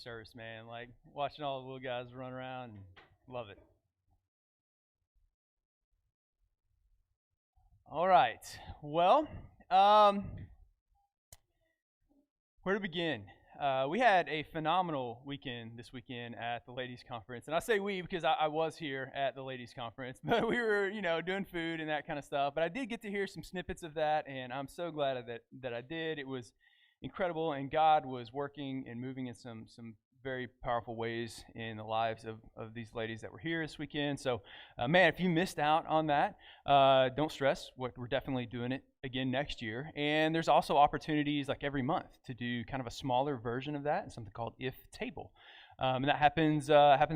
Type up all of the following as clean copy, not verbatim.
service, man. Like watching all the little guys run around, and love it. All right. Well, um, where to begin? We had a phenomenal weekend this weekend at the ladies' conference, and I say we because I was here at the ladies' conference, but we were, doing food and that kind of stuff. But I did get to hear some snippets of that, and I'm so glad that I did. It was incredible, and God was working and moving in some very powerful ways in the lives of these ladies that were here this weekend. So, man, if you missed out on that, don't stress. We're definitely doing it again next year. And there's also opportunities like every month to do kind of a smaller version of that, and something called If Table. And that happens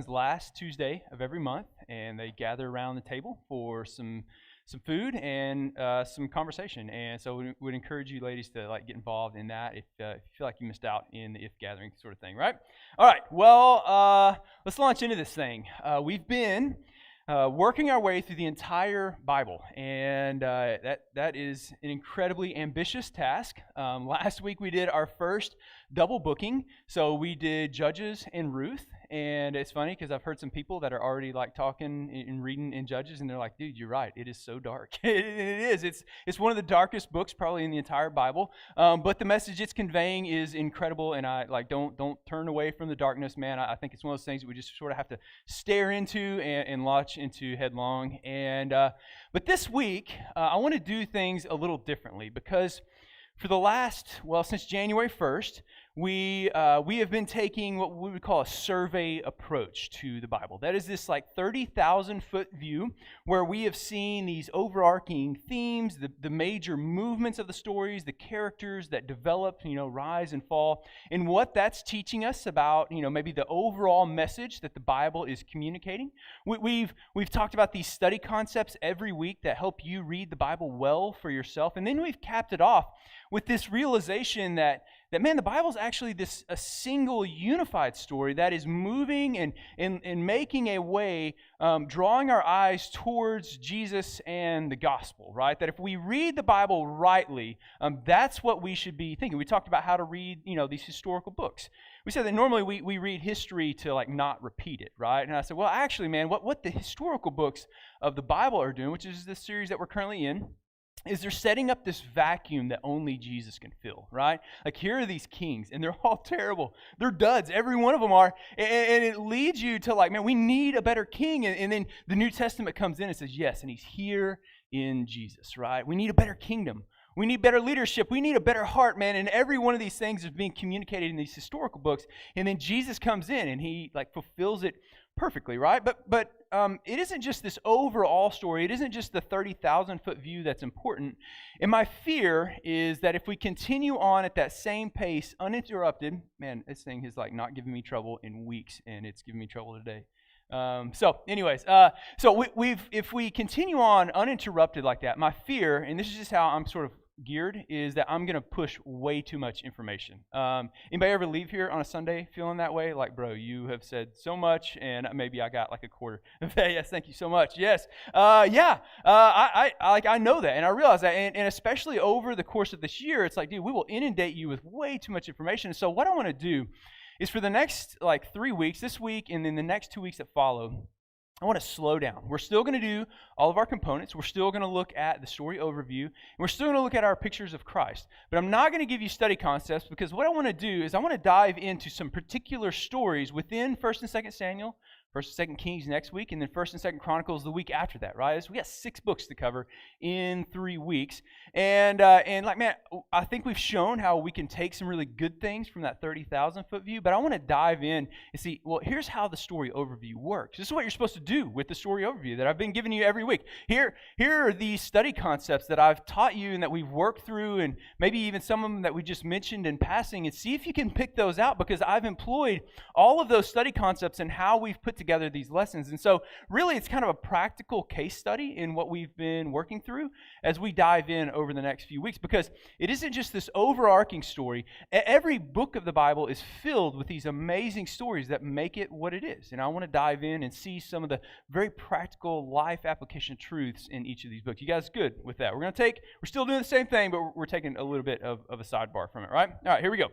last Tuesday of every month, and they gather around the table for some food and some conversation. And so we would encourage you ladies to get involved in that if you feel like you missed out in the If gathering sort of thing, right? All right, well, let's launch into this thing. We've been working our way through the entire Bible, and that is an incredibly ambitious task. Last week we did our first double booking, so we did Judges and Ruth, and it's funny because I've heard some people that are already talking and reading in Judges, and they're like, "Dude, you're right. It is so dark." It is. It's one of the darkest books probably in the entire Bible, but the message it's conveying is incredible, and I don't turn away from the darkness, man. I think it's one of those things that we just sort of have to stare into and launch into headlong. And but this week, I want to do things a little differently because for the since January 1st, we have been taking what we would call a survey approach to the Bible. That is this 30,000-foot view where we have seen these overarching themes, the major movements of the stories, the characters that develop, rise and fall, and what that's teaching us about, maybe the overall message that the Bible is communicating. We've talked about these study concepts every week that help you read the Bible well for yourself, and then we've capped it off with this realization that man, the Bible's actually a single unified story that is moving and making a way, drawing our eyes towards Jesus and the gospel, right? That if we read the Bible rightly, that's what we should be thinking. We talked about how to read, these historical books. We said that normally we read history to not repeat it, right? And I said, well, actually, man, what the historical books of the Bible are doing, which is this series that we're currently in, is they're setting up this vacuum that only Jesus can fill, right? Here are these kings, and they're all terrible. They're duds. Every one of them are. And it leads you to man, we need a better king. And then the New Testament comes in and says, yes, and he's here in Jesus, right? We need a better kingdom. We need better leadership. We need a better heart, man. And every one of these things is being communicated in these historical books. And then Jesus comes in and he fulfills it perfectly, right? But it isn't just this overall story. It isn't just the 30,000-foot view that's important. And my fear is that if we continue on at that same pace, uninterrupted, man, this thing has not given me trouble in weeks, and it's giving me trouble today. If we continue on uninterrupted like that, my fear, and this is just how I'm sort of geared, is that I'm going to push way too much information. Anybody ever leave here on a Sunday feeling that way? Bro, you have said so much, and maybe I got a quarter of that. Yes, thank you so much. Yes. I know that, and I realize that, and especially over the course of this year, it's dude, we will inundate you with way too much information. So what I want to do is for the next 3 weeks, this week and then the next 2 weeks that follow, I want to slow down. We're still going to do all of our components. We're still going to look at the story overview. And we're still going to look at our pictures of Christ. But I'm not going to give you study concepts because what I want to do is I want to dive into some particular stories within 1st and 2nd Samuel, 1st and 2nd Kings next week, and then 1st and 2nd Chronicles the week after that, right? So we got 6 books to cover in 3 weeks. And man, I think we've shown how we can take some really good things from that 30,000-foot view, but I want to dive in and see, well, here's how the story overview works. This is what you're supposed to do with the story overview that I've been giving you every week. Here are these study concepts that I've taught you and that we've worked through, and maybe even some of them that we just mentioned in passing, and see if you can pick those out, because I've employed all of those study concepts and how we've put together these lessons. And so really it's kind of a practical case study in what we've been working through as we dive in over the next few weeks, because it isn't just this overarching story. Every book of the Bible is filled with these amazing stories that make it what it is. And I want to dive in and see some of the very practical life application truths in each of these books. You guys good with that? We're still doing the same thing, but we're taking a little bit of a sidebar from it, right? All right, here we go.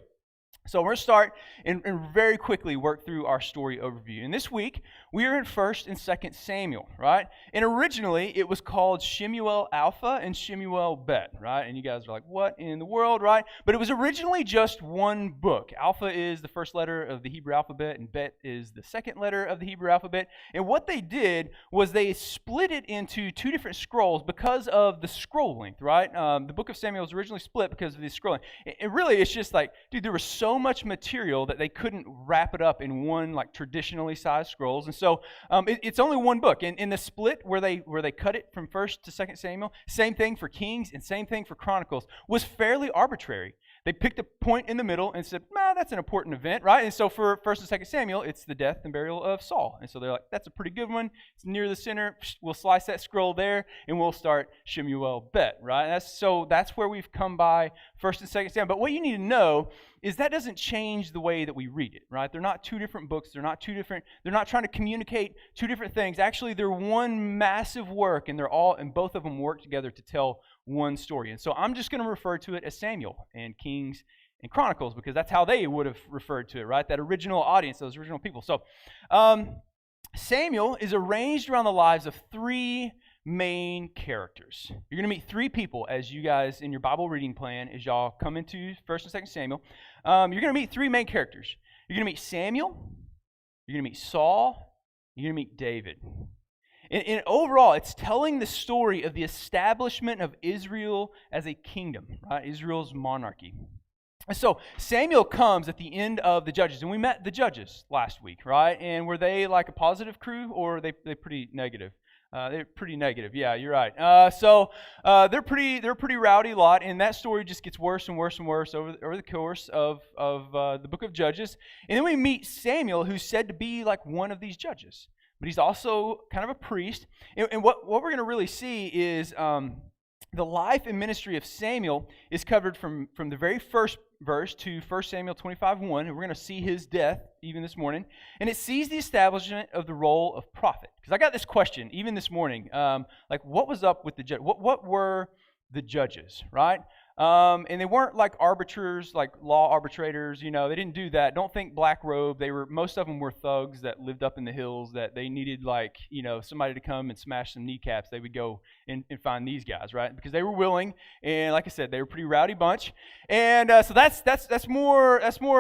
So we're going to start and very quickly work through our story overview. And this week, we are in 1st and 2nd Samuel, right? And originally, it was called Shemuel Alpha and Shemuel Bet, right? And you guys are like, what in the world, right? But it was originally just one book. Alpha is the first letter of the Hebrew alphabet, and Bet is the second letter of the Hebrew alphabet. And what they did was they split it into two different scrolls because of the scroll length, right? The book of Samuel was originally split because of the scrolling. And really, it's just like, dude, there was so much material that they couldn't wrap it up in one like traditionally sized scrolls, and so it's only one book. And in the split where they cut it from 1st to 2nd Samuel, same thing for Kings and same thing for Chronicles, was fairly arbitrary. They picked a point in the middle and said, that's an important event, right? And so for 1st and 2nd Samuel, it's the death and burial of Saul. And so they're like, that's a pretty good one. It's near the center. We'll slice that scroll there, and we'll start Shemuel Bet, right? That's where we've come by 1st and 2nd Samuel. But what you need to know is that doesn't change the way that we read it, right? They're not two different books. They're not trying to communicate two different things. Actually, they're one massive work, and both of them work together to tell one story. And so I'm just going to refer to it as Samuel and Kings and Chronicles because that's how they would have referred to it, right? That original audience, those original people. So Samuel is arranged around the lives of three main characters. You're going to meet three people as you guys in your Bible reading plan as y'all come into 1st and 2nd Samuel. You're going to meet three main characters. You're going to meet Samuel, you're going to meet Saul, you're going to meet David. And overall, it's telling the story of the establishment of Israel as a kingdom, right? Israel's monarchy. And so Samuel comes at the end of the Judges, and we met the Judges last week, right? And were they like a positive crew, or are they pretty negative? They're pretty negative. Yeah, you're right. They're a pretty rowdy lot, and that story just gets worse and worse and worse over the course of the book of Judges. And then we meet Samuel, who's said to be like one of these judges, but he's also kind of a priest. And what we're going to really see is the life and ministry of Samuel is covered from the very first verse to 1 Samuel 25:1, and we're going to see his death even this morning. And it sees the establishment of the role of prophet. Because I got this question even this morning, like what was up with the judge? What were the judges, right? And they weren't like arbiters, like law arbitrators, they didn't do that. Don't think black robe. Most of them were thugs that lived up in the hills that they needed somebody to come and smash some kneecaps. They would go and find these guys, right? Because they were willing. And like I said, they were a pretty rowdy bunch. And so that's more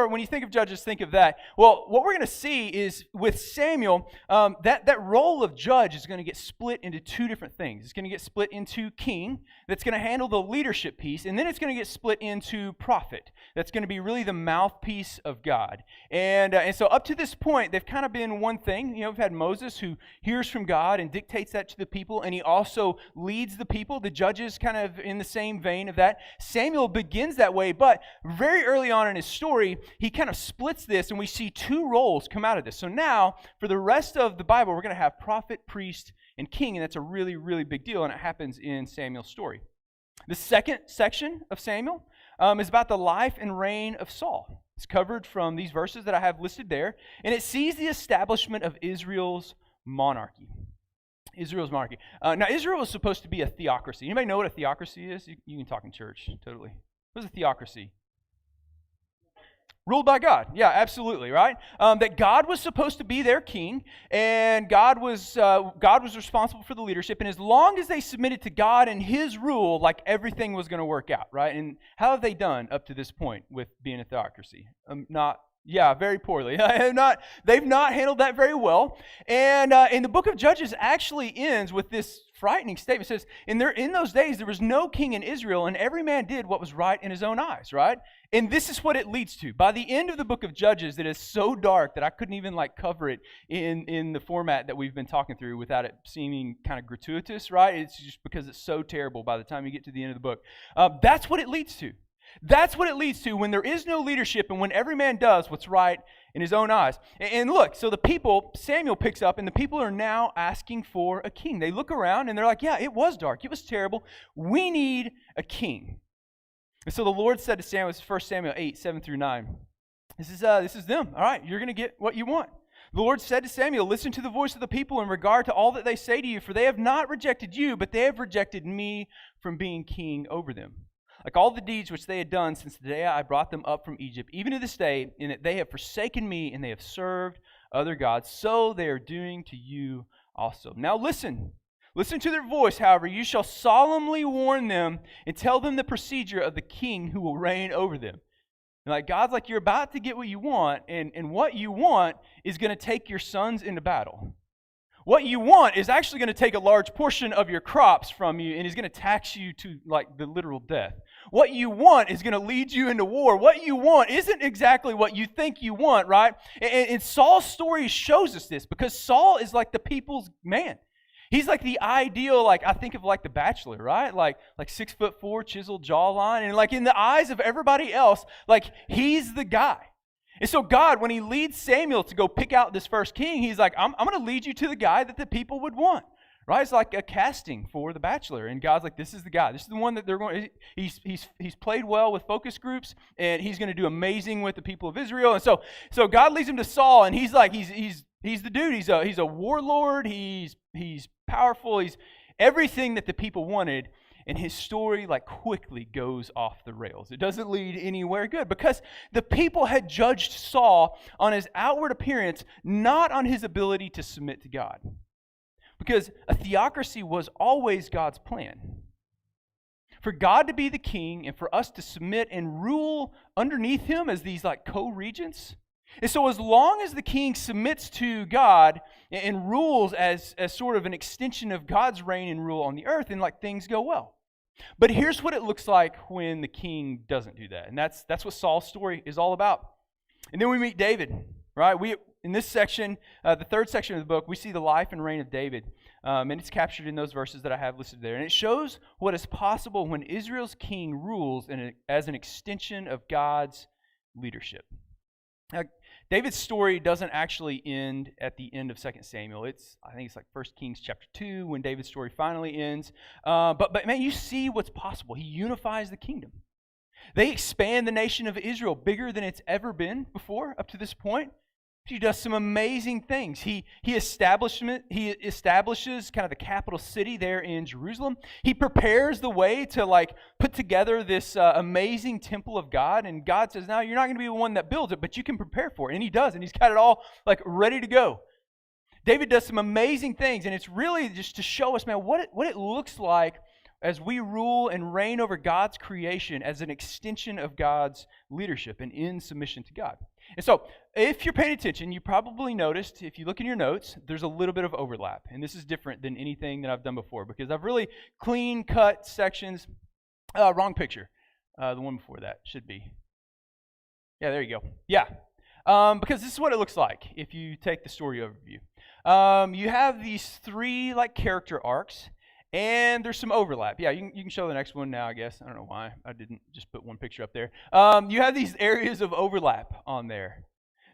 when you think of judges, think of that. Well, what we're going to see is with Samuel, that role of judge is going to get split into two different things. It's going to get split into king, that's going to handle the leadership piece, and then it's going to get split into prophet. That's going to be really the mouthpiece of God. And so up to this point, they've kind of been one thing. We've had Moses who hears from God and dictates that to the people, and he also leads the people. The judges kind of in the same vein of that. Samuel begins that way, but very early on in his story, he kind of splits this, and we see two roles come out of this. So now, for the rest of the Bible, we're going to have prophet, priest, and king, and that's a really, really big deal, and it happens in Samuel's story. The second section of Samuel is about the life and reign of Saul. It's covered from these verses that I have listed there, and it sees the establishment of Israel's monarchy. Now, Israel was supposed to be a theocracy. Anybody know what a theocracy is? You can talk in church, totally. What is a theocracy? Ruled by God. Yeah, absolutely, right? That God was supposed to be their king, and God was responsible for the leadership, and as long as they submitted to God and His rule, like everything was going to work out, right? And how have they done up to this point with being a theocracy? Very poorly. They've not handled that very well. And the book of Judges actually ends with this frightening statement. It says, in those days there was no king in Israel, and every man did what was right in his own eyes, right? And this is what it leads to. By the end of the book of Judges, it is so dark that I couldn't even cover it in the format that we've been talking through without it seeming kind of gratuitous, right? It's just because it's so terrible by the time you get to the end of the book. That's what it leads to. That's what it leads to when there is no leadership and when every man does what's right in his own eyes. And look, so the people, Samuel picks up, and the people are now asking for a king. They look around and they're like, yeah, it was dark. It was terrible. We need a king. And so the Lord said to Samuel, this is 1 Samuel 8, 7 through 9. This is them. All right, you're going to get what you want. The Lord said to Samuel, listen to the voice of the people in regard to all that they say to you, for they have not rejected you, but they have rejected me from being king over them. like all the deeds which they had done since the day I brought them up from Egypt, even to this day, in that they have forsaken me and they have served other gods, so they are doing to you also. Now listen to their voice, however, you shall solemnly warn them and tell them the procedure of the king who will reign over them. And like God's like, you're about to get what you want, and what you want is going to take your sons into battle. What you want is actually going to take a large portion of your crops from you and is going to tax you to like the literal death. What you want is going to lead you into war. What you want isn't exactly what you think you want, right? And Saul's story shows us this because Saul is like the people's man. He's like the ideal, like I think of like the Bachelor, right? Like 6'4", chiseled jawline, and like in the eyes of everybody else, like he's the guy. And so God, when he leads Samuel to go pick out this first king, he's like, I'm going to lead you to the guy that the people would want, right? It's like a casting for the Bachelor, and God's like, this is the guy. This is the one that they're going. He's played well with focus groups, and he's going to do amazing with the people of Israel. And so God leads him to Saul, and he's like, he's the dude. He's a warlord. He's powerful. He's everything that the people wanted. And his story like quickly goes off the rails. It doesn't lead anywhere good because the people had judged Saul on his outward appearance, not on his ability to submit to God. Because a theocracy was always God's plan. For God to be the king and for us to submit and rule underneath him as these like co-regents. And so as long as the king submits to God and rules as sort of an extension of God's reign and rule on the earth, then like things go well. But here's what it looks like when the king doesn't do that. And that's what Saul's story is all about. And then we meet David, right? In this section, the third section of the book, we see the life and reign of David. And it's captured in those verses that I have listed there. And it shows what is possible when Israel's king rules as an extension of God's leadership. Now, David's story doesn't actually end at the end of 2 Samuel. I think it's like 1 Kings chapter 2 when David's story finally ends. But man, you see what's possible. He unifies the kingdom. They expand the nation of Israel bigger than it's ever been before up to this point. He does some amazing things. He establishes kind of the capital city there in Jerusalem. He prepares the way to like put together this amazing temple of God. And God says, "No, you're not going to be the one that builds it, but you can prepare for it." And he does, and he's got it all like ready to go. David does some amazing things, and it's really just to show us, man, what it looks like as we rule and reign over God's creation as an extension of God's leadership and in submission to God. And so, if you're paying attention, you probably noticed, if you look in your notes, there's a little bit of overlap. And this is different than anything that I've done before because I've really clean cut sections. Wrong picture. The one before that should be. Yeah, there you go. Yeah. Because this is what it looks like if you take the story overview. You have these three like character arcs. And there's some overlap. Yeah, you can show the next one now, I guess. I don't know why I didn't just put one picture up there. You have these areas of overlap on there.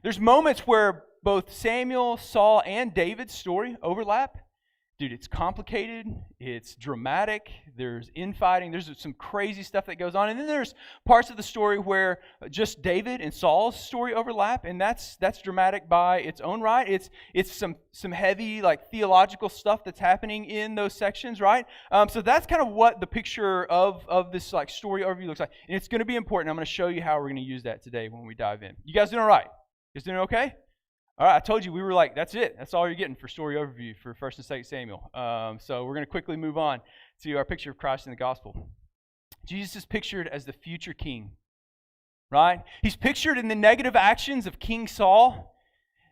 There's moments where both Samuel, Saul, and David's story overlap. Dude, it's complicated. It's dramatic. There's infighting. There's some crazy stuff that goes on. And then there's parts of the story where just David and Saul's story overlap, and that's dramatic by its own right. It's some heavy like theological stuff that's happening in those sections, right? So that's kind of what the picture of this like story overview looks like. And it's going to be important. I'm going to show you how we're going to use that today when we dive in. You guys doing all right? You guys doing okay? All right, I told you we were like, that's it. That's all you're getting for story overview for 1 and 2 Samuel. So we're going to quickly move on to our picture of Christ in the gospel. Jesus is pictured as the future king, right? He's pictured in the negative actions of King Saul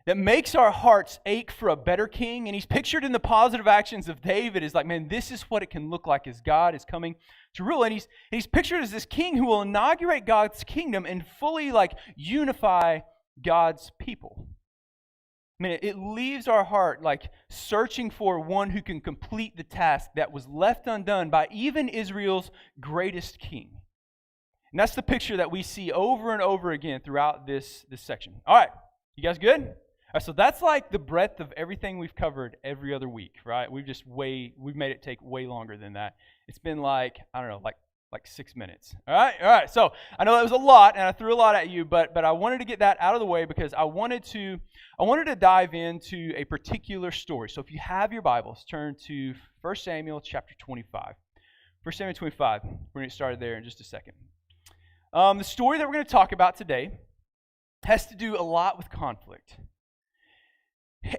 that makes our hearts ache for a better king. And he's pictured in the positive actions of David as like, man, this is what it can look like as God is coming to rule. And he's pictured as this king who will inaugurate God's kingdom and fully like unify God's people. I mean, it leaves our heart like searching for one who can complete the task that was left undone by even Israel's greatest king. And that's the picture that we see over and over again throughout this section. All right, you guys good? All right, so that's like the breadth of everything we've covered every other week, right? We've made it take way longer than that. It's been like, I don't know, like 6 minutes. All right. So I know that was a lot, and I threw a lot at you, but I wanted to get that out of the way because I wanted to dive into a particular story. So if you have your Bibles, turn to 1 Samuel chapter 25. 1 Samuel 25. We're going to get started there in just a second. The story that we're going to talk about today has to do a lot with conflict.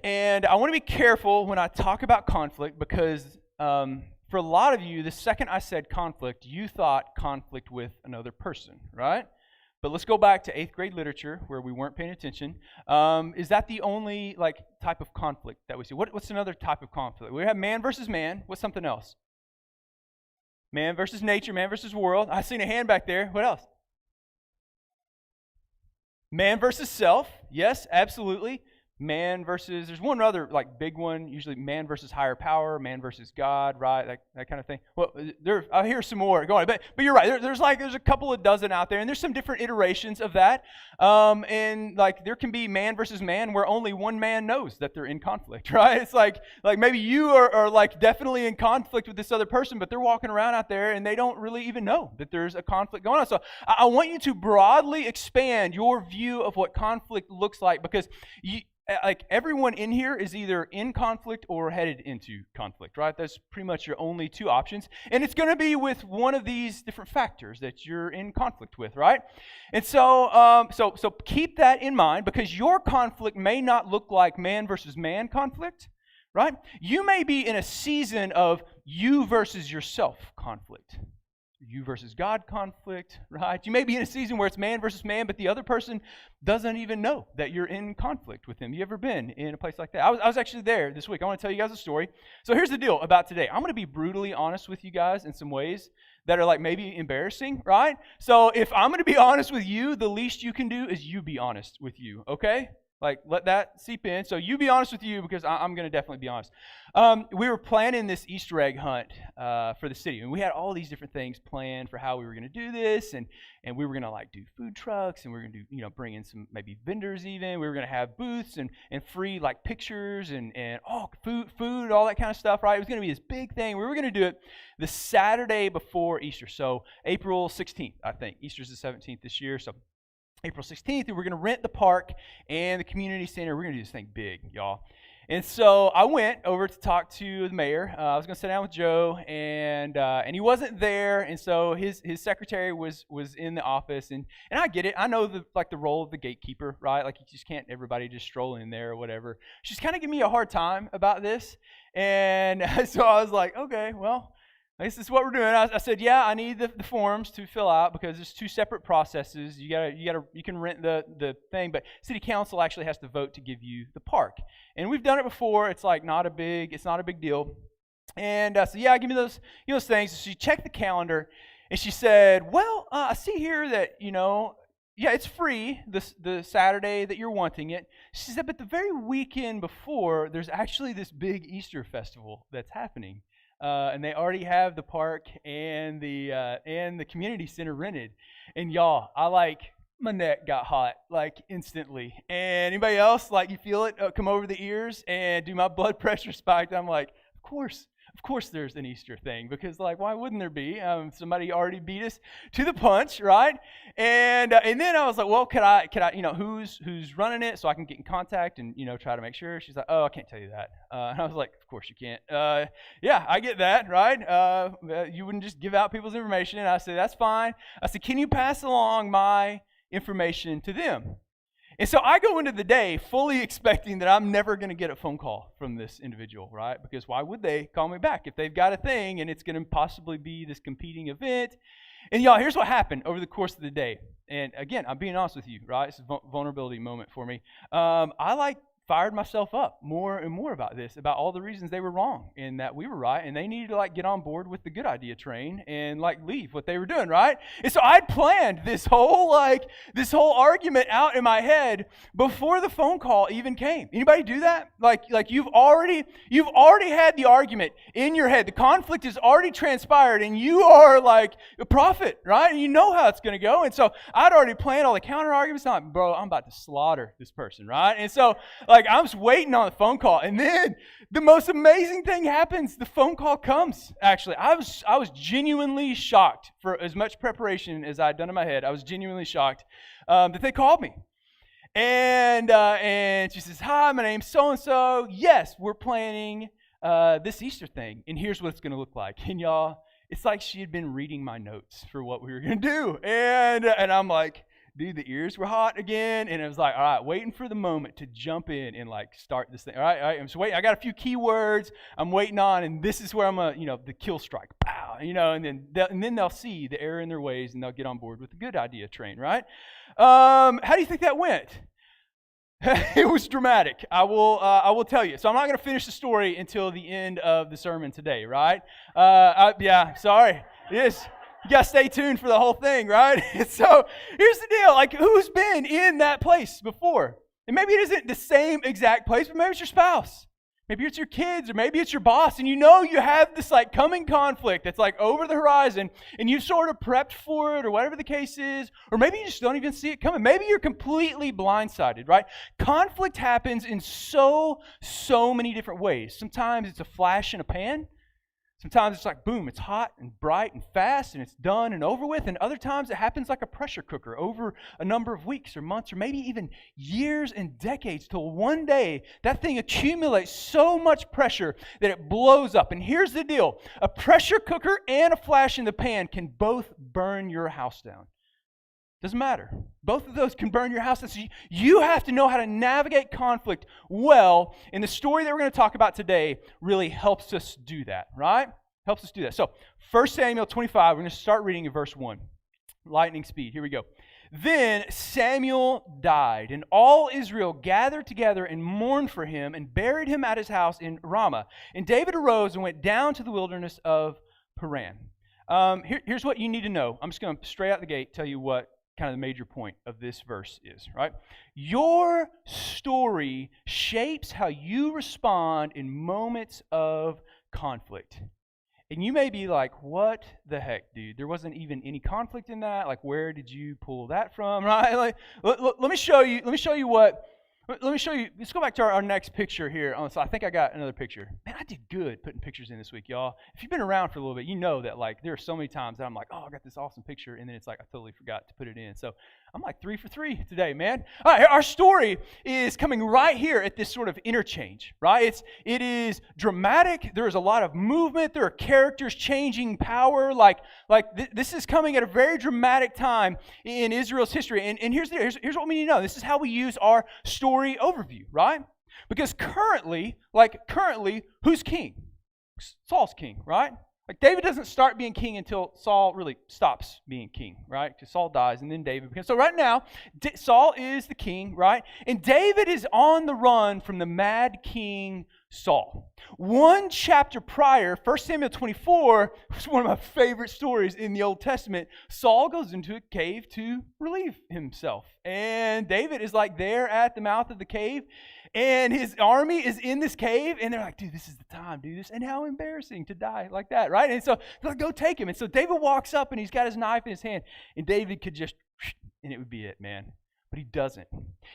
And I want to be careful when I talk about conflict because for a lot of you, the second I said conflict, you thought conflict with another person, right? But let's go back to 8th grade literature where we weren't paying attention. Is that the only type of conflict that we see? What's another type of conflict? We have man versus man. What's something else? Man versus nature, man versus world. I seen a hand back there. What else? Man versus self. Yes, absolutely. Man versus, there's one other big one, usually man versus higher power, man versus God, right? That kind of thing. Well, I hear some more. Go on, but you're right. There's a couple of dozen out there, and there's some different iterations of that. And there can be man versus man where only one man knows that they're in conflict, right? It's like maybe you are definitely in conflict with this other person, but they're walking around out there and they don't really even know that there's a conflict going on. So I want you to broadly expand your view of what conflict looks like because everyone in here is either in conflict or headed into conflict, right? That's pretty much your only two options. And it's going to be with one of these different factors that you're in conflict with, right? And so keep that in mind because your conflict may not look like man versus man conflict, right? You may be in a season of you versus yourself conflict. You versus God conflict, right? You may be in a season where it's man versus man, but the other person doesn't even know that you're in conflict with them. You ever been in a place like that? I was actually there this week. I want to tell you guys a story. So here's the deal about today. I'm going to be brutally honest with you guys in some ways that are maybe embarrassing, right? So if I'm going to be honest with you, the least you can do is you be honest with you, okay? Let that seep in. So you be honest with you because I'm going to definitely be honest. We were planning this Easter egg hunt for the city. And we had all these different things planned for how we were going to do this. And we were going to do food trucks. And we were going to do, bring in some maybe vendors even. We were going to have booths and free pictures and food, all that kind of stuff, right? It was going to be this big thing. We were going to do it the Saturday before Easter. So April 16th, I think. Easter's the 17th this year. So April 16th, and we're going to rent the park and the community center. We're going to do this thing big, y'all. And so I went over to talk to the mayor. I was going to sit down with Joe, and he wasn't there. And so his secretary was in the office, and I get it. I know the role of the gatekeeper, right? You just can't everybody just stroll in there or whatever. She's kind of giving me a hard time about this, and so I was like, okay, well. This is what we're doing. I said, yeah, I need the forms to fill out because there's two separate processes. You can rent the thing, but city council actually has to vote to give you the park. And we've done it before. It's not a big deal. And so yeah, give me those things. So she checked the calendar and she said, well, I see here that yeah, it's free the Saturday that you're wanting it. She said, but the very weekend before, there's actually this big Easter festival that's happening. And they already have the park and the community center rented. And y'all, my neck got hot instantly. And anybody else you feel it come over the ears and do my blood pressure spiked? I'm like, of course there's an Easter thing because why wouldn't there be? Somebody already beat us to the punch, right? And then I was like, well, could I who's running it so I can get in contact and try to make sure? She's like, oh, I can't tell you that. And I was like, of course you can't. Yeah, I get that, right? You wouldn't just give out people's information. And I said, that's fine. I said, can you pass along my information to them? And so I go into the day fully expecting that I'm never going to get a phone call from this individual, right? Because why would they call me back if they've got a thing and it's going to possibly be this competing event? And y'all, here's what happened over the course of the day. And again, I'm being honest with you, right? It's a vulnerability moment for me. I fired myself up more and more about this, about all the reasons they were wrong and that we were right, and they needed to get on board with the good idea train and leave what they were doing, right? And so I'd planned this whole argument out in my head before the phone call even came. Anybody do that? You've already had the argument in your head. The conflict has already transpired, and you are a prophet, right? And you know how it's going to go. And so I'd already planned all the counter arguments. I'm about to slaughter this person, right? And so I'm just waiting on the phone call, and then the most amazing thing happens. The phone call comes. Actually, I was genuinely shocked for as much preparation as I'd done in my head. I was genuinely shocked that they called me, and she says, "Hi, my name's so and so. Yes, we're planning this Easter thing, and here's what it's going to look like." And y'all, it's like she had been reading my notes for what we were going to do. And I'm like, dude, the ears were hot again. And it was like, all right, waiting for the moment to jump in and like start this thing. All right, I'm just waiting. I got a few key words I'm waiting on. And this is where I'm going to, the kill strike. Pow, and then they'll see the error in their ways and they'll get on board with the good idea train, right? How do you think that went? It was dramatic. I will tell you. So I'm not going to finish the story until the end of the sermon today, right? Sorry. Yes. You got to stay tuned for the whole thing, right? So here's the deal. Like, who's been in that place before? And maybe it isn't the same exact place, but maybe it's your spouse. Maybe it's your kids, or maybe it's your boss, and you have this like coming conflict that's like over the horizon, and you've sort of prepped for it, or whatever the case is, or maybe you just don't even see it coming. Maybe you're completely blindsided, right? Conflict happens in so many different ways. Sometimes it's a flash in a pan. Sometimes it's like, boom, it's hot and bright and fast and it's done and over with. And other times it happens like a pressure cooker over a number of weeks or months or maybe even years and decades till one day that thing accumulates so much pressure that it blows up. And here's the deal. A pressure cooker and a flash in the pan can both burn your house down. Doesn't matter. Both of those can burn your house. So you have to know how to navigate conflict well. And the story that we're going to talk about today really helps us do that, right? Helps us do that. So 1 Samuel 25, we're going to start reading in verse 1. Lightning speed. Here we go. Then Samuel died, and all Israel gathered together and mourned for him and buried him at his house in Ramah. And David arose and went down to the wilderness of Paran. Here's what you need to know. I'm just going to straight out the gate tell you what kind of the major point of this verse is, right? Your story shapes how you respond in moments of conflict. And you may be like, what the heck, dude? There wasn't even any conflict in that. Like, where did you pull that from, right? Like, let me show you what. Let me show you. Let's go back to our next picture here. So I think I got another picture. Man, I did good putting pictures in this week, y'all. If you've been around for a little bit, you know that like there are so many times that I'm like, oh, I got this awesome picture, and then it's like I totally forgot to put it in. So I'm like 3 for 3 today, man. All right, our story is coming right here at this sort of interchange, right? It is dramatic. There is a lot of movement. There are characters changing power. This is coming at a very dramatic time in Israel's history. And here's what we need to know. This is how we use our story overview, right? Because currently, who's king? Saul's king, right? Like David doesn't start being king until Saul really stops being king, right? Because Saul dies and then David becomes. So right now, Saul is the king, right? And David is on the run from the mad king Saul. One chapter prior, 1 Samuel 24, was one of my favorite stories in the Old Testament. Saul goes into a cave to relieve himself. And David is like there at the mouth of the cave. And his army is in this cave, and they're like, dude, this is the time, do this. And how embarrassing to die like that, right? And so they're like, go take him. And so David walks up, and he's got his knife in his hand. And David could just, and it would be it, man. But he doesn't.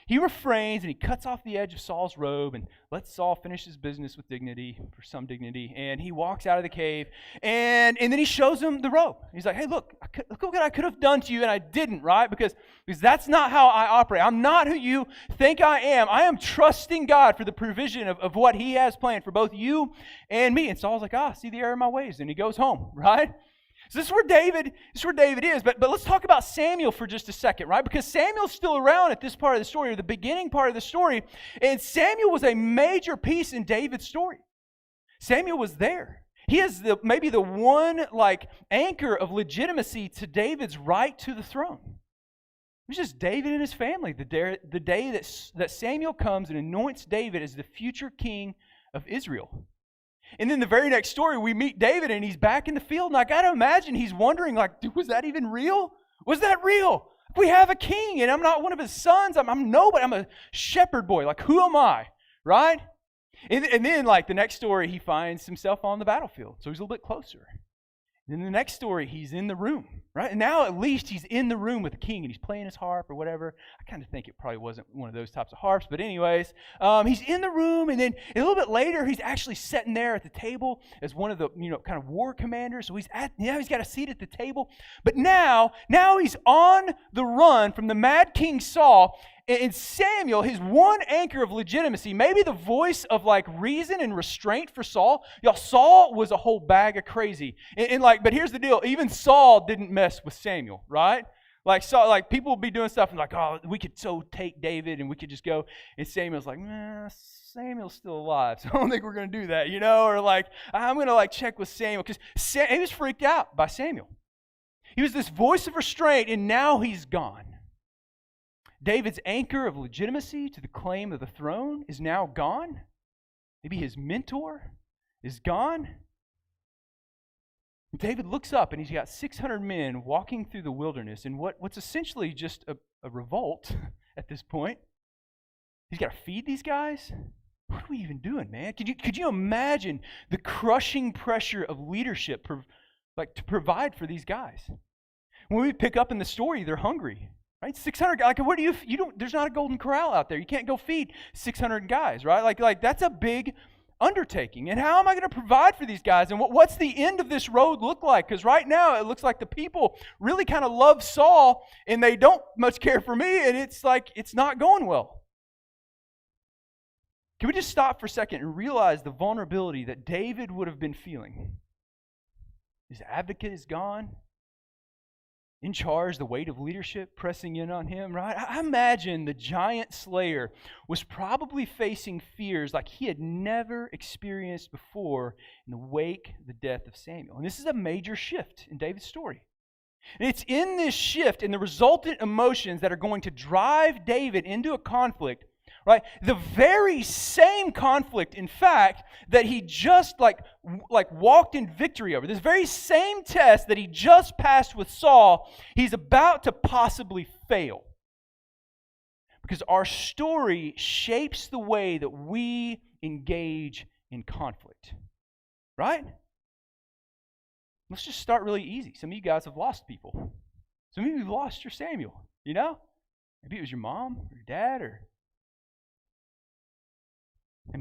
He refrains, and he cuts off the edge of Saul's robe and lets Saul finish his business with dignity, for some dignity. And he walks out of the cave, and then he shows him the robe. He's like, hey, look what I could have done to you, and I didn't, right? Because that's not how I operate. I'm not who you think I am. I am trusting God for the provision of what he has planned for both you and me. And Saul's like, see the error in my ways. And he goes home, right? So this is where David is. But let's talk about Samuel for just a second, right? Because Samuel's still around at this part of the story, or the beginning part of the story. And Samuel was a major piece in David's story. Samuel was there. He is maybe the one anchor of legitimacy to David's right to the throne. It was just David and his family. The day that Samuel comes and anoints David as the future king of Israel. And then the very next story, we meet David, and he's back in the field. And I got to imagine he's wondering, dude, was that even real? Was that real? We have a king, and I'm not one of his sons. I'm nobody. I'm a shepherd boy. Who am I? Right? And then, the next story, he finds himself on the battlefield. So he's a little bit closer. And then the next story, he's in the room. right? And now at least he's in the room with the king and he's playing his harp or whatever. I kind of think it probably wasn't one of those types of harps, but anyways, he's in the room, and then a little bit later he's actually sitting there at the table as one of the kind of war commanders. So he's got a seat at the table, but now he's on the run from the mad King Saul. And Samuel, his one anchor of legitimacy, maybe the voice of like reason and restraint for Saul. Y'all, Saul was a whole bag of crazy. But here's the deal: even Saul didn't mess with Samuel, right? Like Saul, like people would be doing stuff and like, oh, we could so take David and we could just go. And Samuel's like, nah, Samuel's still alive, so I don't think we're gonna do that, Or like, I'm gonna like check with Samuel because he was freaked out by Samuel. He was this voice of restraint, and now he's gone. David's anchor of legitimacy to the claim of the throne is now gone. Maybe his mentor is gone. David looks up and he's got 600 men walking through the wilderness in what's essentially just a revolt at this point. He's got to feed these guys. What are we even doing, man? Could you imagine the crushing pressure of leadership to provide for these guys? When we pick up in the story, they're hungry. Right, 600 guys. Like, what do you don't? There's not a golden corral out there. You can't go feed 600 guys, right? Like that's a big undertaking. And how am I going to provide for these guys? And what's the end of this road look like? Because right now it looks like the people really kind of love Saul, and they don't much care for me. And it's like it's not going well. Can we just stop for a second and realize the vulnerability that David would have been feeling? His advocate is gone. In charge, the weight of leadership pressing in on him, right? I imagine the giant slayer was probably facing fears like he had never experienced before in the wake of the death of Samuel. And this is a major shift in David's story. And it's in this shift and the resultant emotions that are going to drive David into a conflict, right? The very same conflict, in fact, that he just like walked in victory over. This very same test that he just passed with Saul, he's about to possibly fail. Because our story shapes the way that we engage in conflict. Right? Let's just start really easy. Some of you guys have lost people. Some of you have lost your Samuel, Maybe it was your mom or your dad or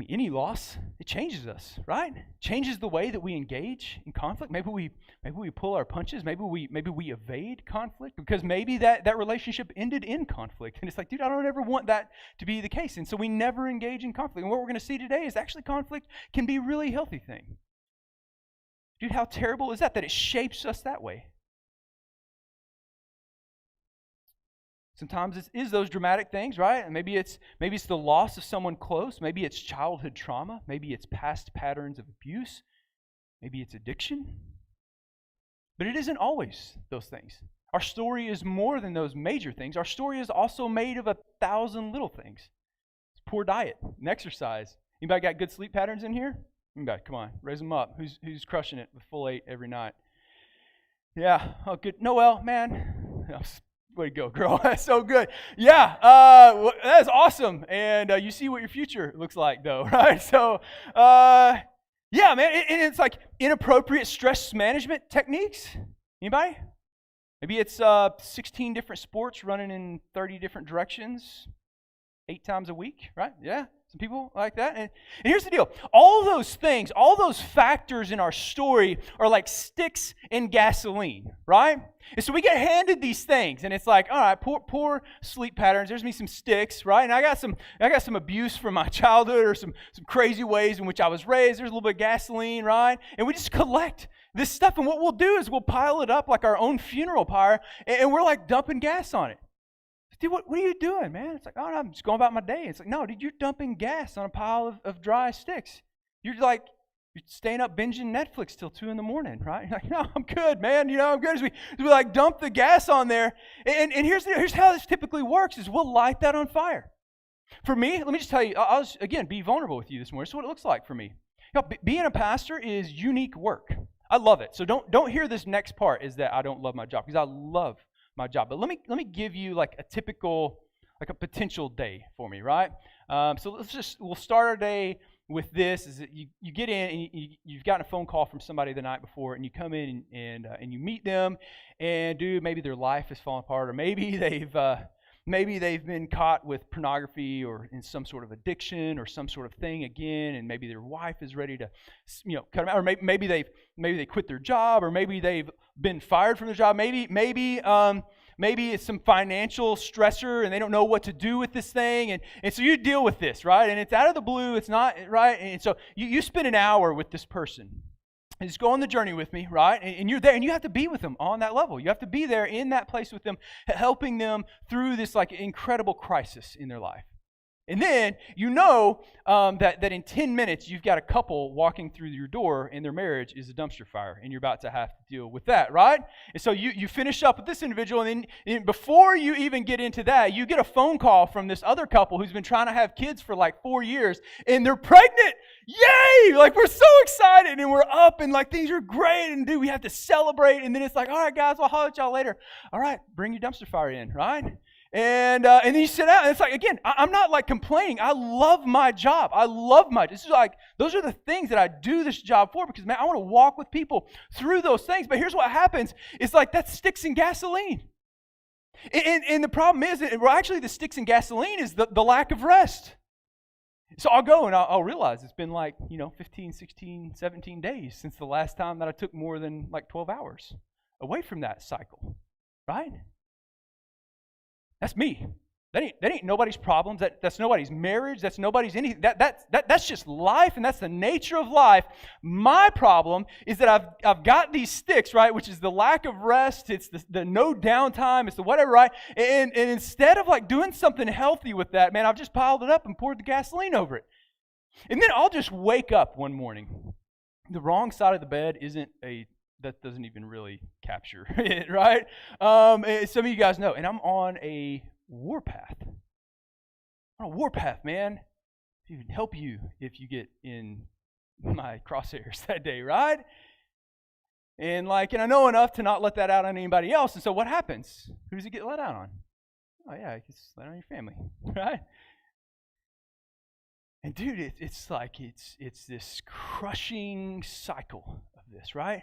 any loss, it changes us, right? Changes the way that we engage in conflict. Maybe we pull our punches. Maybe we evade conflict because maybe that relationship ended in conflict. And it's like, dude, I don't ever want that to be the case. And so we never engage in conflict. And what we're going to see today is actually conflict can be a really healthy thing. Dude, how terrible is that it shapes us that way? Sometimes it is those dramatic things, right? And maybe it's the loss of someone close. Maybe it's childhood trauma. Maybe it's past patterns of abuse. Maybe it's addiction. But it isn't always those things. Our story is more than those major things. Our story is also made of 1,000 little things. It's poor diet and exercise. Anybody got good sleep patterns in here? Anybody? Come on, raise them up. Who's crushing it with full 8 every night? Yeah. Oh, good. Noel, man. Way to go, girl. That's so good. Yeah, that is awesome. And you see what your future looks like, though, right? So, yeah, man. And it's like inappropriate stress management techniques. Anybody? Maybe it's 16 different sports running in 30 different directions 8 times a week, right? Yeah. Some people like that. And here's the deal. All those things, all those factors in our story are like sticks in gasoline, right? And so we get handed these things, and it's like, all right, poor sleep patterns. There's me some sticks, right? And I got some abuse from my childhood or some crazy ways in which I was raised. There's a little bit of gasoline, right? And we just collect this stuff, and what we'll do is we'll pile it up like our own funeral pyre, and we're like dumping gas on it. Dude, what are you doing, man? It's like, oh, no, I'm just going about my day. It's like, no, dude, you're dumping gas on a pile of dry sticks. You're staying up binging Netflix till 2 a.m, right? You're like, no, I'm good, man. I'm good. As we like dump the gas on there. And here's how this typically works is we'll light that on fire. For me, let me just tell you, I'll just, again, be vulnerable with you this morning. This is what it looks like for me. Being a pastor is unique work. I love it. So don't hear this next part is that I don't love my job, because I love my job. But let me give you like a typical, like a potential day for me, right? So we'll start our day with this is that you get in and you've gotten a phone call from somebody the night before, and you come in and you meet them, and dude, maybe their life has fallen apart, or maybe they've been caught with pornography or in some sort of addiction or some sort of thing again, and maybe their wife is ready to, cut them out, or maybe they quit their job, or maybe they've been fired from their job. Maybe it's some financial stressor and they don't know what to do with this thing. And so you deal with this, right? And it's out of the blue. It's not, right? And so you spend an hour with this person. And just go on the journey with me, right? And you're there and you have to be with them on that level. You have to be there in that place with them, helping them through this like incredible crisis in their life. And then that in 10 minutes you've got a couple walking through your door and their marriage is a dumpster fire and you're about to have to deal with that, right? And so you finish up with this individual, and then before you even get into that, you get a phone call from this other couple who's been trying to have kids for like 4 years and they're pregnant. Yay! Like we're so excited and we're up and like things are great and dude, we have to celebrate. And then it's like, all right guys, I'll holler at y'all later. All right, bring your dumpster fire in, right? And then you sit down, and it's like, again, I'm not like complaining. I love my job. This is like, those are the things that I do this job for, because man, I want to walk with people through those things. But here's what happens. It's like that sticks in gasoline. And the problem is, actually the sticks in gasoline is the lack of rest. So I'll go and I'll realize it's been like, 15, 16, 17 days since the last time that I took more than like 12 hours away from that cycle, right? That's me. That ain't nobody's problems. That's nobody's marriage. That's nobody's anything. That's just life, and that's the nature of life. My problem is that I've got these sticks, right, which is the lack of rest. It's the no downtime. It's the whatever, right? And instead of like doing something healthy with that, man, I've just piled it up and poured the gasoline over it. And then I'll just wake up one morning. The wrong side of the bed that doesn't even really capture it, right? Some of you guys know, and I'm on a warpath. I'm on a warpath, man. It would help you if you get in my crosshairs that day, right? And I know enough to not let that out on anybody else. And so what happens? Who does it get let out on? Oh yeah, it gets let out on your family, right? And dude, it's this crushing cycle of this, right?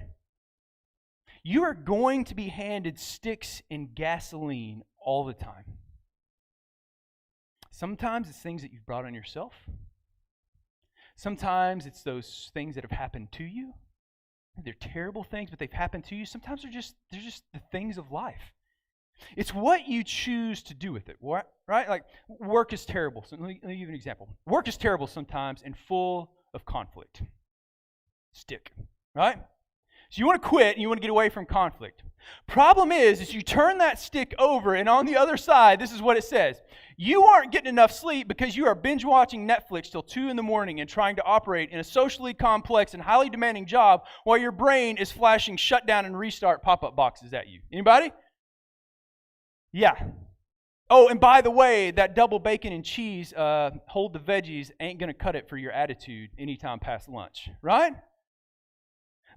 You are going to be handed sticks and gasoline all the time. Sometimes it's things that you've brought on yourself. Sometimes it's those things that have happened to you. They're terrible things, but they've happened to you. Sometimes they're just the things of life. It's what you choose to do with it, right? Like work is terrible. So let me give you an example. Work is terrible sometimes and full of conflict. Stick, right? So you want to quit and you want to get away from conflict. Problem is you turn that stick over, and on the other side, this is what it says. You aren't getting enough sleep because you are binge watching Netflix till 2 a.m. and trying to operate in a socially complex and highly demanding job while your brain is flashing shutdown and restart pop-up boxes at you. Anybody? Yeah. Oh, and by the way, that double bacon and cheese, hold the veggies, ain't going to cut it for your attitude anytime past lunch, right?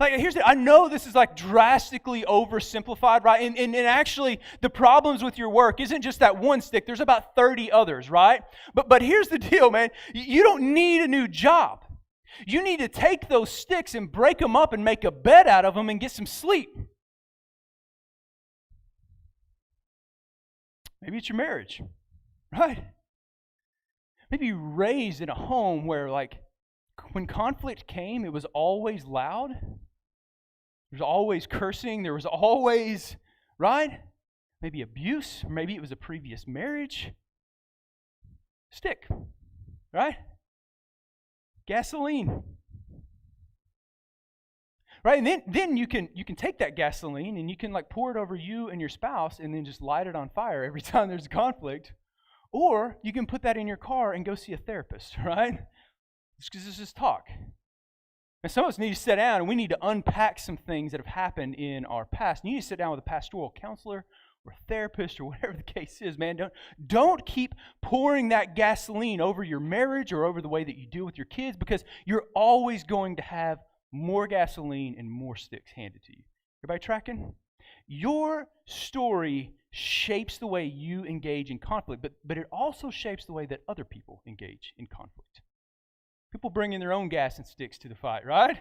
Like, I know this is like drastically oversimplified, right? And actually, the problems with your work isn't just that one stick. There's about 30 others, right? But here's the deal, man. You don't need a new job. You need to take those sticks and break them up and make a bed out of them and get some sleep. Maybe it's your marriage, right? Maybe you were raised in a home where, like, when conflict came, it was always loud. There was always cursing. There was always, right? Maybe abuse, or maybe it was a previous marriage. Stick, right? Gasoline. Right? And then you can take that gasoline and you can like pour it over you and your spouse and then just light it on fire every time there's a conflict. Or you can put that in your car and go see a therapist, right? Because this is talk. And some of us need to sit down and we need to unpack some things that have happened in our past. And you need to sit down with a pastoral counselor or a therapist or whatever the case is, man. Don't keep pouring that gasoline over your marriage or over the way that you deal with your kids, because you're always going to have more gasoline and more sticks handed to you. Everybody tracking? Your story shapes the way you engage in conflict, but it also shapes the way that other people engage in conflict. People bringing their own gas and sticks to the fight, right?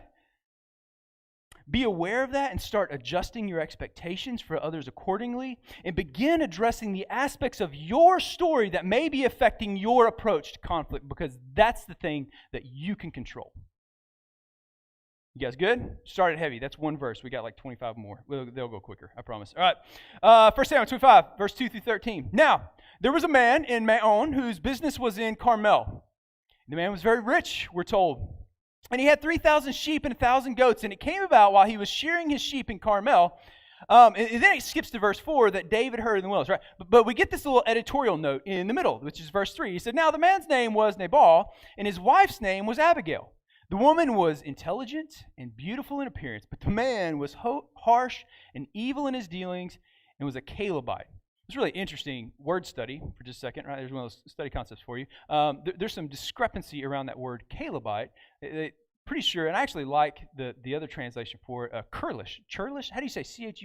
Be aware of that and start adjusting your expectations for others accordingly, and begin addressing the aspects of your story that may be affecting your approach to conflict, because that's the thing that you can control. You guys good? Started heavy. That's one verse. We got like 25 more. They'll go quicker, I promise. All right. 1 Samuel 25, verse 2 through 13. Now, there was a man in Maon whose business was in Carmel. The man was very rich, we're told. And he had 3,000 sheep and 1,000 goats. And it came about while he was shearing his sheep in Carmel. And then it skips to verse 4 that David heard in the wilderness, right? But we get this little editorial note in the middle, which is verse 3. He said, now the man's name was Nabal, and his wife's name was Abigail. The woman was intelligent and beautiful in appearance, but the man was harsh and evil in his dealings and was a Calebite. It's really interesting word study for just a second, right? There's one of those study concepts for you. There's some discrepancy around that word Calebite. Pretty sure, and I actually like the other translation for it, Churlish. Churlish? How do you say Churlish?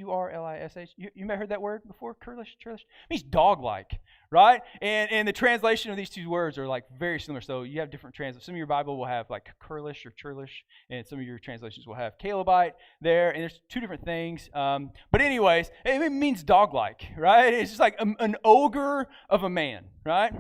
You may have heard that word before? Churlish? It means dog-like, right? And the translation of these two words are like very similar. So you have different translations. Some of your Bible will have like Churlish or Churlish, and some of your translations will have Calebite there. And there's two different things. But anyways, it means dog-like, right? It's just like an ogre of a man, right?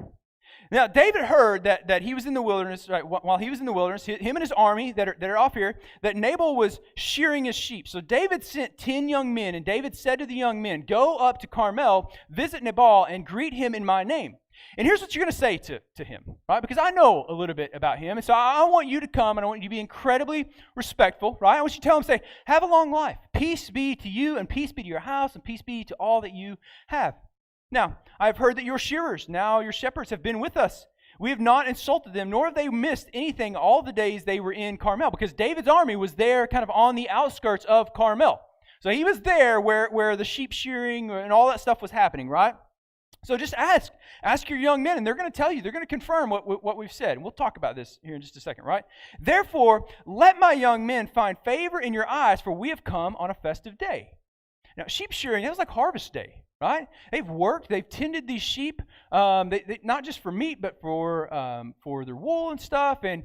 Now, David heard that he was in the wilderness, right? While he was in the wilderness, him and his army that are off here, that Nabal was shearing his sheep. So David sent 10 young men, and David said to the young men, go up to Carmel, visit Nabal, and greet him in my name. And here's what you're going to say to him, right? Because I know a little bit about him, and so I want you to come, and I want you to be incredibly respectful, right? I want you to tell him, say, have a long life. Peace be to you, and peace be to your house, and peace be to all that you have. Now, I have heard that your shearers, now your shepherds, have been with us. We have not insulted them, nor have they missed anything all the days they were in Carmel, because David's army was there kind of on the outskirts of Carmel. So he was there where the sheep shearing and all that stuff was happening, right? So just ask your young men, and they're going to tell you, they're going to confirm what we've said. And we'll talk about this here in just a second, right? Therefore, let my young men find favor in your eyes, for we have come on a festive day. Now, sheep shearing, that was like harvest day. Right? They've worked. They've tended these sheep, they not just for meat, but for their wool and stuff. And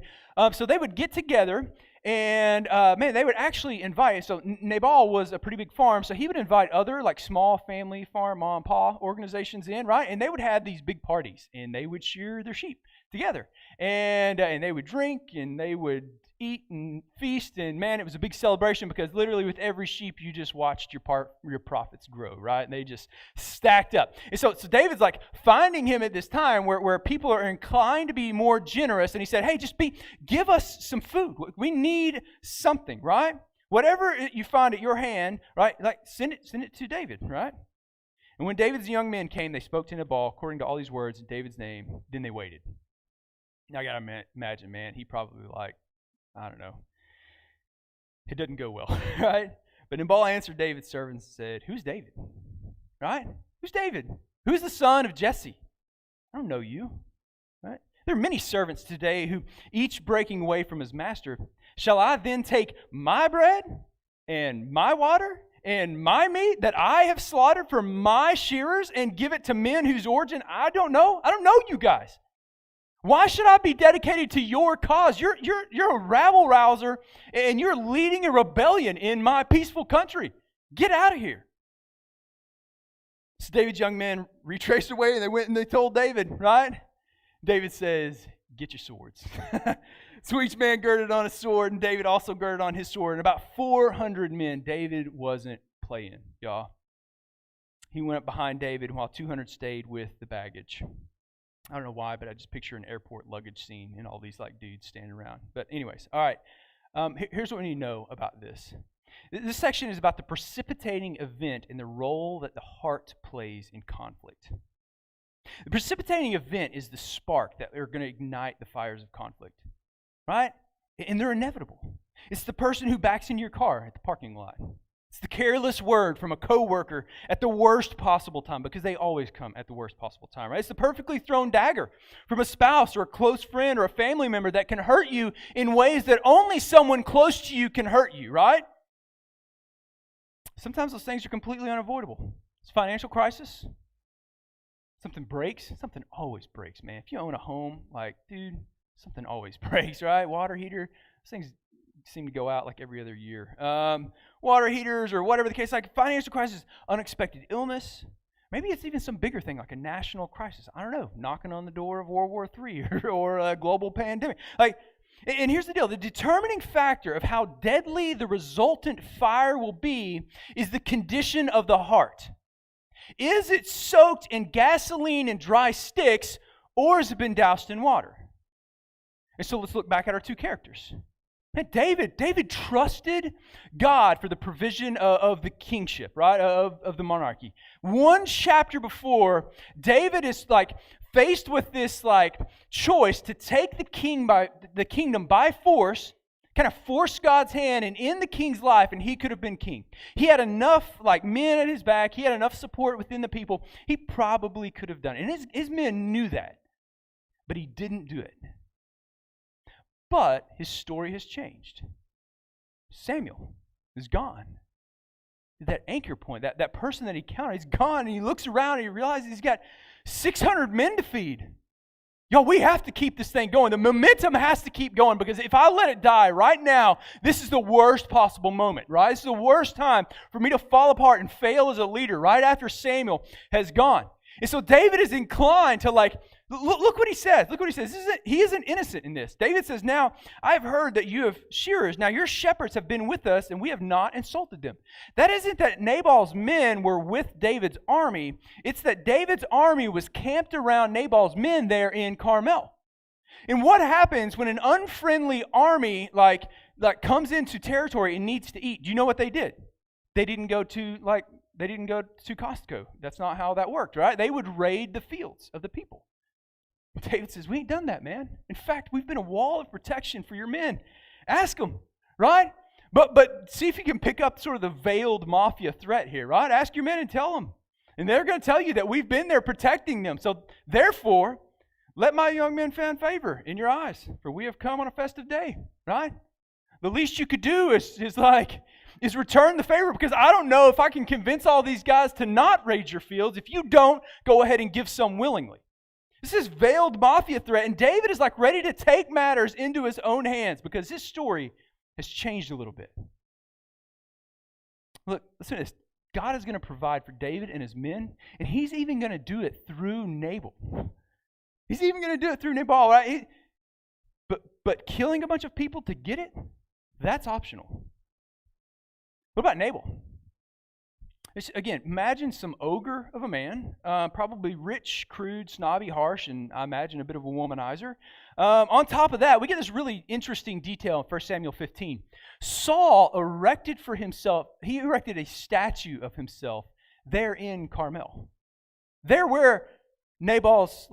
so they would get together, and they would actually invite. So Nabal was a pretty big farm, so he would invite other like small family farm, mom and pa organizations in, right? And they would have these big parties, and they would shear their sheep together, and they would drink, and they would eat and feast, and man, it was a big celebration, because literally with every sheep you just watched your profits grow, right? And they just stacked up. And so David's like finding him at this time where people are inclined to be more generous, and he said, hey, give us some food. We need something, right? Whatever you find at your hand, right? Like send it to David, right? And when David's young men came, they spoke to Nabal according to all these words in David's name. Then they waited. Now I gotta imagine, man, he probably like, I don't know. It doesn't go well, right? But Nabal answered David's servants and said, who's David? Right? Who's David? Who's the son of Jesse? I don't know you. Right? There are many servants today who each breaking away from his master. Shall I then take my bread and my water and my meat that I have slaughtered for my shearers and give it to men whose origin I don't know? I don't know you guys. Why should I be dedicated to your cause? You're a rabble-rouser, and you're leading a rebellion in my peaceful country. Get out of here. So David's young men retraced away, and they went and they told David, right? David says, get your swords. So each man girded on a sword, and David also girded on his sword. And about 400 men. David wasn't playing, y'all. He went up behind David, while 200 stayed with the baggage. I don't know why, but I just picture an airport luggage scene and all these like dudes standing around. But anyways, all right. Here's what we need to know about this. This section is about the precipitating event and the role that the heart plays in conflict. The precipitating event is the spark that are going to ignite the fires of conflict, right? And they're inevitable. It's the person who backs into your car at the parking lot. It's the careless word from a coworker at the worst possible time, because they always come at the worst possible time, right? It's the perfectly thrown dagger from a spouse or a close friend or a family member that can hurt you in ways that only someone close to you can hurt you, right? Sometimes those things are completely unavoidable. It's a financial crisis. Something breaks. Something always breaks, man. If you own a home, like, dude, something always breaks, right? Water heater, those things seem to go out like every other year. Water heaters or whatever the case, like financial crisis, unexpected illness. Maybe it's even some bigger thing like a national crisis. I don't know, knocking on the door of World War III or a global pandemic. And here's the deal. The determining factor of how deadly the resultant fire will be is the condition of the heart. Is it soaked in gasoline and dry sticks, or has it been doused in water? And so let's look back at our two characters. And David trusted God for the provision of the kingship, right, of the monarchy. One chapter before, David is faced with this choice to take the kingdom by force, kind of force God's hand and end the king's life, and he could have been king. He had enough men at his back. He had enough support within the people. He probably could have done it. And his men knew that, but he didn't do it. But his story has changed. Samuel is gone. That anchor point, that person that he counted, is gone. And he looks around and he realizes he's got 600 men to feed. Y'all, we have to keep this thing going. The momentum has to keep going, because if I let it die right now, this is the worst possible moment, right? This is the worst time for me to fall apart and fail as a leader right after Samuel has gone. And so David is inclined to look what he says. Look what he says. He isn't innocent in this. David says, now, I have heard that you have shearers. Now, your shepherds have been with us, and we have not insulted them. That isn't that Nabal's men were with David's army. It's that David's army was camped around Nabal's men there in Carmel. And what happens when an unfriendly army comes into territory and needs to eat? Do you know what they did? They didn't go to Costco. That's not how that worked, right? They would raid the fields of the people. David says, we ain't done that, man. In fact, we've been a wall of protection for your men. Ask them, right? But see if you can pick up sort of the veiled mafia threat here, right? Ask your men and tell them. And they're going to tell you that we've been there protecting them. So therefore, let my young men find favor in your eyes, for we have come on a festive day, right? The least you could do is return the favor, because I don't know if I can convince all these guys to not raid your fields if you don't go ahead and give some willingly. This is veiled mafia threat, and David is ready to take matters into his own hands because his story has changed a little bit. Look, listen to this. God is going to provide for David and his men, and he's even going to do it through Nabal. He's even going to do it through Nabal, right? But killing a bunch of people to get it, that's optional. What about Nabal? Again, imagine some ogre of a man, probably rich, crude, snobby, harsh, and I imagine a bit of a womanizer. On top of that, we get this really interesting detail in 1 Samuel 15. Saul erected a statue of himself there in Carmel. There where Nabal's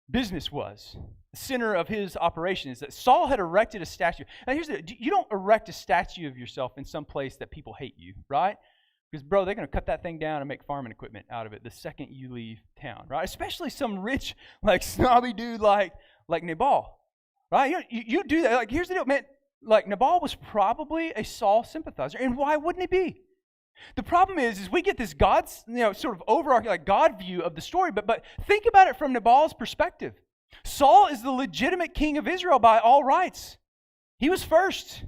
business was. The center of his operation is that Saul had erected a statue. Now you don't erect a statue of yourself in some place that people hate you, right? Because, bro, they're going to cut that thing down and make farming equipment out of it the second you leave town, right? Especially some rich, snobby dude like Nabal, right? You do that. Here's the deal, man. Nabal was probably a Saul sympathizer, and why wouldn't he be? The problem is we get this God's, sort of overarching, God view of the story, but think about it from Nabal's perspective. Saul is the legitimate king of Israel by all rights. He was first.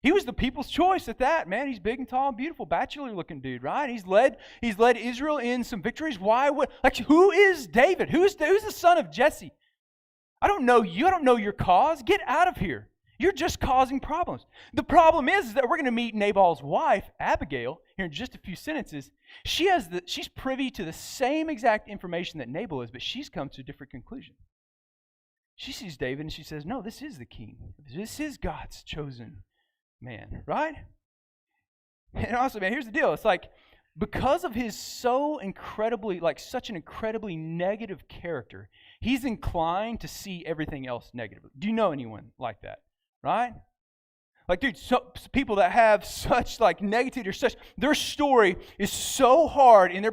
He was the people's choice at that, man. He's big and tall and beautiful, bachelor-looking dude, right? He's led Israel in some victories. Why would who is David? Who's the son of Jesse? I don't know you. I don't know your cause. Get out of here. You're just causing problems. The problem is that we're going to meet Nabal's wife, Abigail, here in just a few sentences. She's privy to the same exact information that Nabal is, but she's come to a different conclusion. She sees David and she says, no, this is the king. This is God's chosen man, right? And also, man, here's the deal. It's because of his such an incredibly negative character, he's inclined to see everything else negatively. Do you know anyone like that? Right? Dude, people that have such negativity or such, their story is so hard in their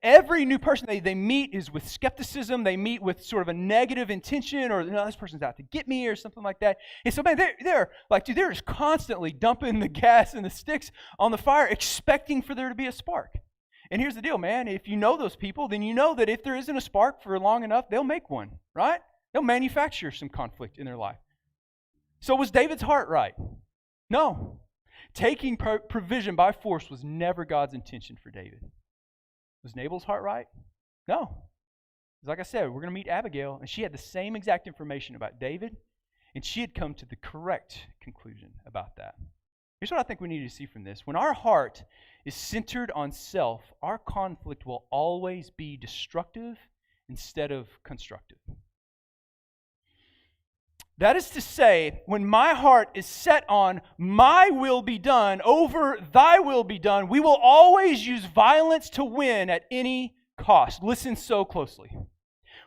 every new person they meet is with skepticism. They meet with sort of a negative intention, or no, this person's out to get me, or something like that. And so, man, they're just constantly dumping the gas and the sticks on the fire, expecting for there to be a spark. And here's the deal, man. If you know those people, then you know that if there isn't a spark for long enough, they'll make one, right? They'll manufacture some conflict in their life. So was David's heart right? No. Taking provision by force was never God's intention for David. Was Nabal's heart right? No. Like I said, we're going to meet Abigail, and she had the same exact information about David, and she had come to the correct conclusion about that. Here's what I think we need to see from this. When our heart is centered on self, our conflict will always be destructive instead of constructive. That is to say, when my heart is set on my will be done over thy will be done, we will always use violence to win at any cost. Listen so closely.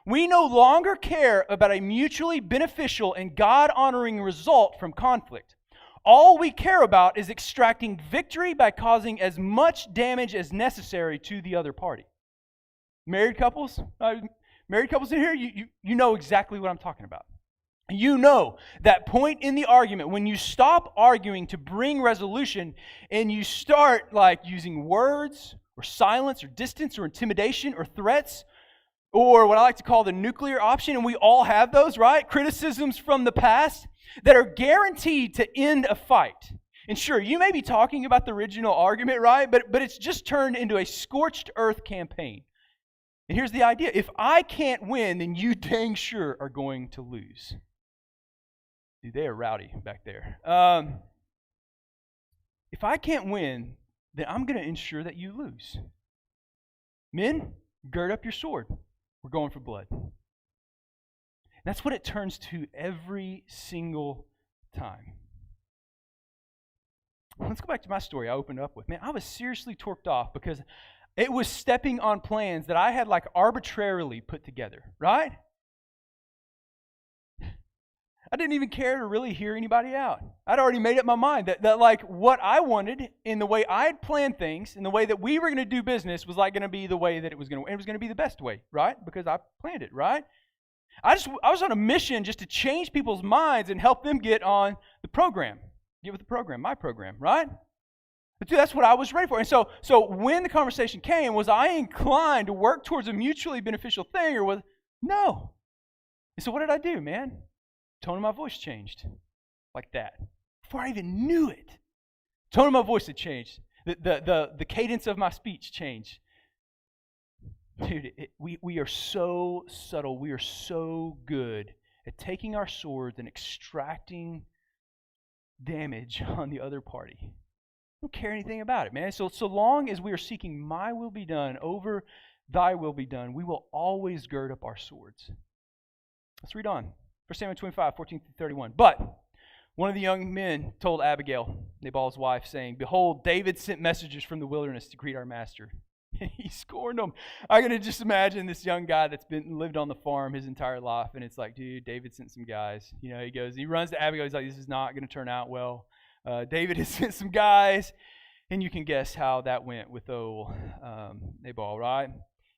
We no longer care about a mutually beneficial and God-honoring result from conflict. All we care about is extracting victory by causing as much damage as necessary to the other party. Married couples in here, you know exactly what I'm talking about. You know that point in the argument when you stop arguing to bring resolution and you start like using words or silence or distance or intimidation or threats or what I like to call the nuclear option, and we all have those, right? Criticisms from the past that are guaranteed to end a fight. And sure, you may be talking about the original argument, right? But it's just turned into a scorched earth campaign. And here's the idea. If I can't win, then you dang sure are going to lose. Dude, they are rowdy back there. If I can't win, then I'm going to ensure that you lose. Men, gird up your sword. We're going for blood. That's what it turns to every single time. Let's go back to my story I opened up with. Man, I was seriously torqued off because it was stepping on plans that I had like arbitrarily put together, right? I didn't even care to really hear anybody out. I'd already made up my mind that like what I wanted in the way I had planned things, in the way that we were going to do business was like going to be the way that it was going to be the best way, right? Because I planned it, right? I was on a mission just to change people's minds and help them get on the program. Get with the program, my program, right? But dude, that's what I was ready for. And so when the conversation came, was I inclined to work towards a mutually beneficial thing or was no? And so what did I do, man? Tone of my voice changed like that. Before I even knew it. Tone of my voice had changed. The cadence of my speech changed. Dude, we are so subtle. We are so good at taking our swords and extracting damage on the other party. I don't care anything about it, man. So long as we are seeking my will be done over thy will be done, we will always gird up our swords. Let's read on. 1 Samuel 25, 14 through 31. But one of the young men told Abigail, Nabal's wife, saying, "Behold, David sent messengers from the wilderness to greet our master." And he scorned them. I can just imagine this young guy that's lived on the farm his entire life, and it's like, dude, David sent some guys. You know, he runs to Abigail. He's like, this is not going to turn out well. David has sent some guys, and you can guess how that went with old Nabal, right?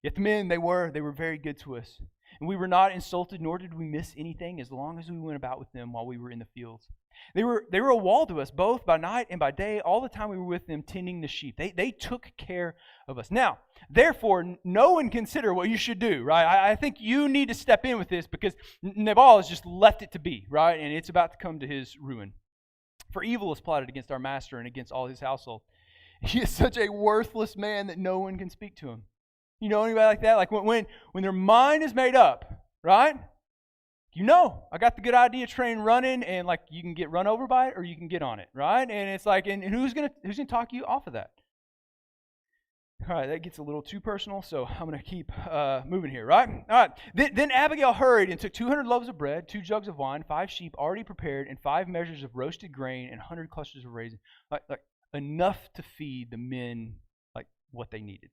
Yet the men, they were very good to us. And we were not insulted, nor did we miss anything as long as we went about with them while we were in the fields. They were a wall to us, both by night and by day, all the time we were with them tending the sheep. They took care of us. Now, therefore, know and consider what you should do, right? I think you need to step in with this because Nabal has just left it to be, right? And it's about to come to his ruin. For evil is plotted against our master and against all his household. He is such a worthless man that no one can speak to him. You know anybody like that? Like when their mind is made up, right? You know, I got the good idea train running, and like you can get run over by it or you can get on it, right? And it's like, and who's gonna talk you off of that? All right, that gets a little too personal, so I'm gonna keep moving here, right? All right. Then Abigail hurried and took 200 loaves of bread, 2 jugs of wine, 5 sheep already prepared, and 5 measures of roasted grain, and 100 clusters of raisins, like enough to feed the men like what they needed.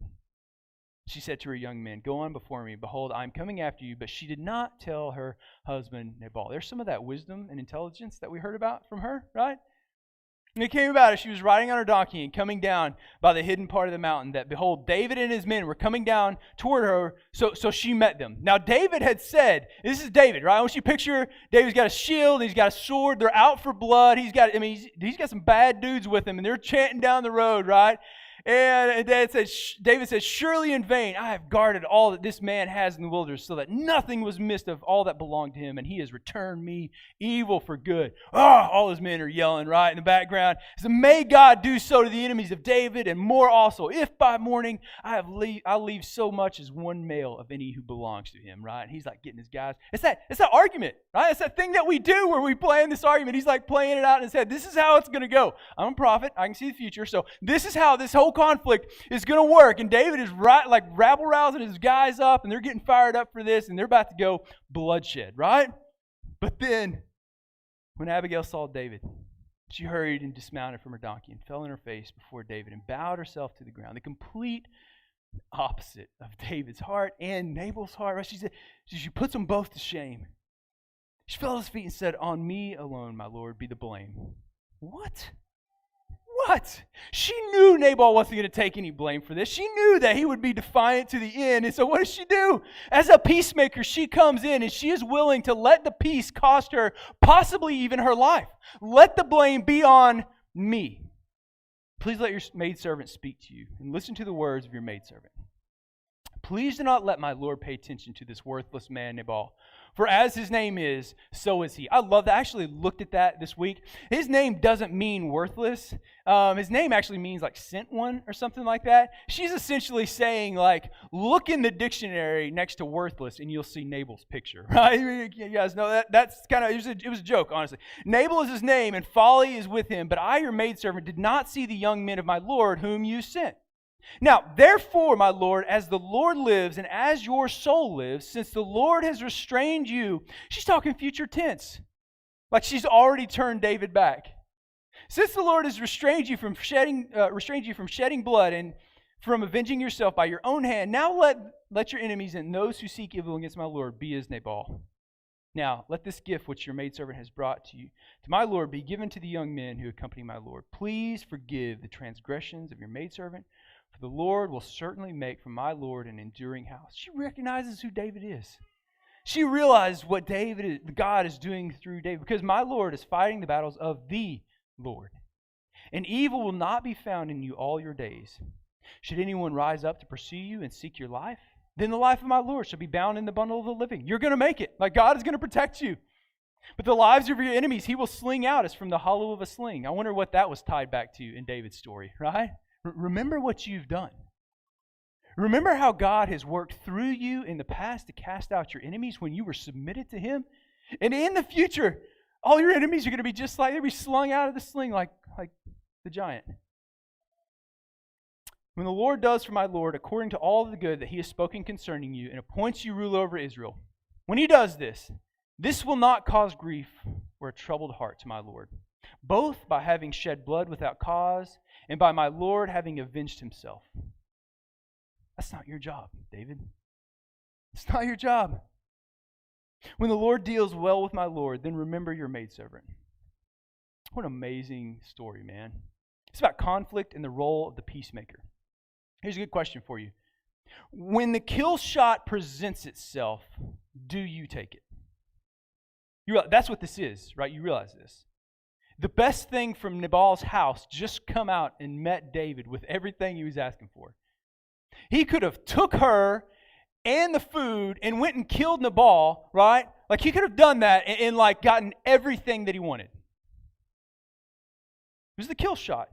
She said to her young men, "Go on before me. Behold, I am coming after you." But she did not tell her husband Nabal. There's some of that wisdom and intelligence that we heard about from her, right? And it came about as she was riding on her donkey and coming down by the hidden part of the mountain that, behold, David and his men were coming down toward her, so she met them. Now, David had said, this is David, right? I want you to picture David's got a shield, he's got a sword, they're out for blood, he's got some bad dudes with him, and they're chanting down the road, right? And David said, surely in vain I have guarded all that this man has in the wilderness, so that nothing was missed of all that belonged to him, and he has returned me evil for good. All his men are yelling right in the background. So may God do so to the enemies of David, and more also, if by morning I'll leave so much as one male of any who belongs to him. Right? And he's like getting his guys. It's that argument, right? It's that thing that we do where we plan this argument. He's like playing it out in his head. This is how it's going to go. I'm a prophet. I can see the future. So this is how this whole conflict is going to work. And David is like rabble-rousing his guys up, and they're getting fired up for this, and they're about to go bloodshed, right? But then, when Abigail saw David, she hurried and dismounted from her donkey and fell on her face before David and bowed herself to the ground. The complete opposite of David's heart and Nabal's heart. Right? She puts them both to shame. She fell at his feet and said, on me alone, my Lord, be the blame. What? She knew Nabal wasn't going to take any blame for this. She knew that he would be defiant to the end. And so what does she do? As a peacemaker, she comes in and she is willing to let the peace cost her possibly even her life. Let the blame be on me. Please let your maidservant speak to you, and listen to the words of your maidservant. Please do not let my Lord pay attention to this worthless man Nabal. For as his name is, so is he. I love that. I actually looked at that this week. His name doesn't mean worthless. His name actually means like sent one or something like that. She's essentially saying like, look in the dictionary next to worthless and you'll see Nabal's picture. Right? You guys know that? That's kind of, it was a joke, honestly. Nabal is his name and folly is with him, but I, your maidservant, did not see the young men of my Lord whom you sent. Now, therefore, my Lord, as the Lord lives and as your soul lives, since the Lord has restrained you, she's talking future tense, like she's already turned David back. Since the Lord has restrained you from shedding blood and from avenging yourself by your own hand, now let your enemies and those who seek evil against my Lord be as Nabal. Now, let this gift which your maidservant has brought to you, to my Lord, be given to the young men who accompany my Lord. Please forgive the transgressions of your maidservant, for the Lord will certainly make from my Lord an enduring house. She recognizes who David is. She realizes what God is doing through David, because my Lord is fighting the battles of the Lord. And evil will not be found in you all your days. Should anyone rise up to pursue you and seek your life, then the life of my Lord shall be bound in the bundle of the living. You're going to make it. Like God is going to protect you. But the lives of your enemies he will sling out as from the hollow of a sling. I wonder what that was tied back to in David's story, right? Remember what you've done. Remember how God has worked through you in the past to cast out your enemies when you were submitted to him. And in the future, all your enemies are going to be just like, they'll be slung out of the sling like the giant. When the Lord does for my Lord according to all the good that he has spoken concerning you and appoints you ruler over Israel, when he does this, this will not cause grief or a troubled heart to my Lord, both by having shed blood without cause and by my Lord having avenged himself. That's not your job, David. It's not your job. When the Lord deals well with my Lord, then remember your maidservant. What an amazing story, man. It's about conflict and the role of the peacemaker. Here's a good question for you. When the kill shot presents itself, do you take it? That's what this is, right? You realize this. The best thing from Nabal's house just come out and met David with everything he was asking for. He could have took her and the food and went and killed Nabal, right? Like he could have done that and like gotten everything that he wanted. It was the kill shot.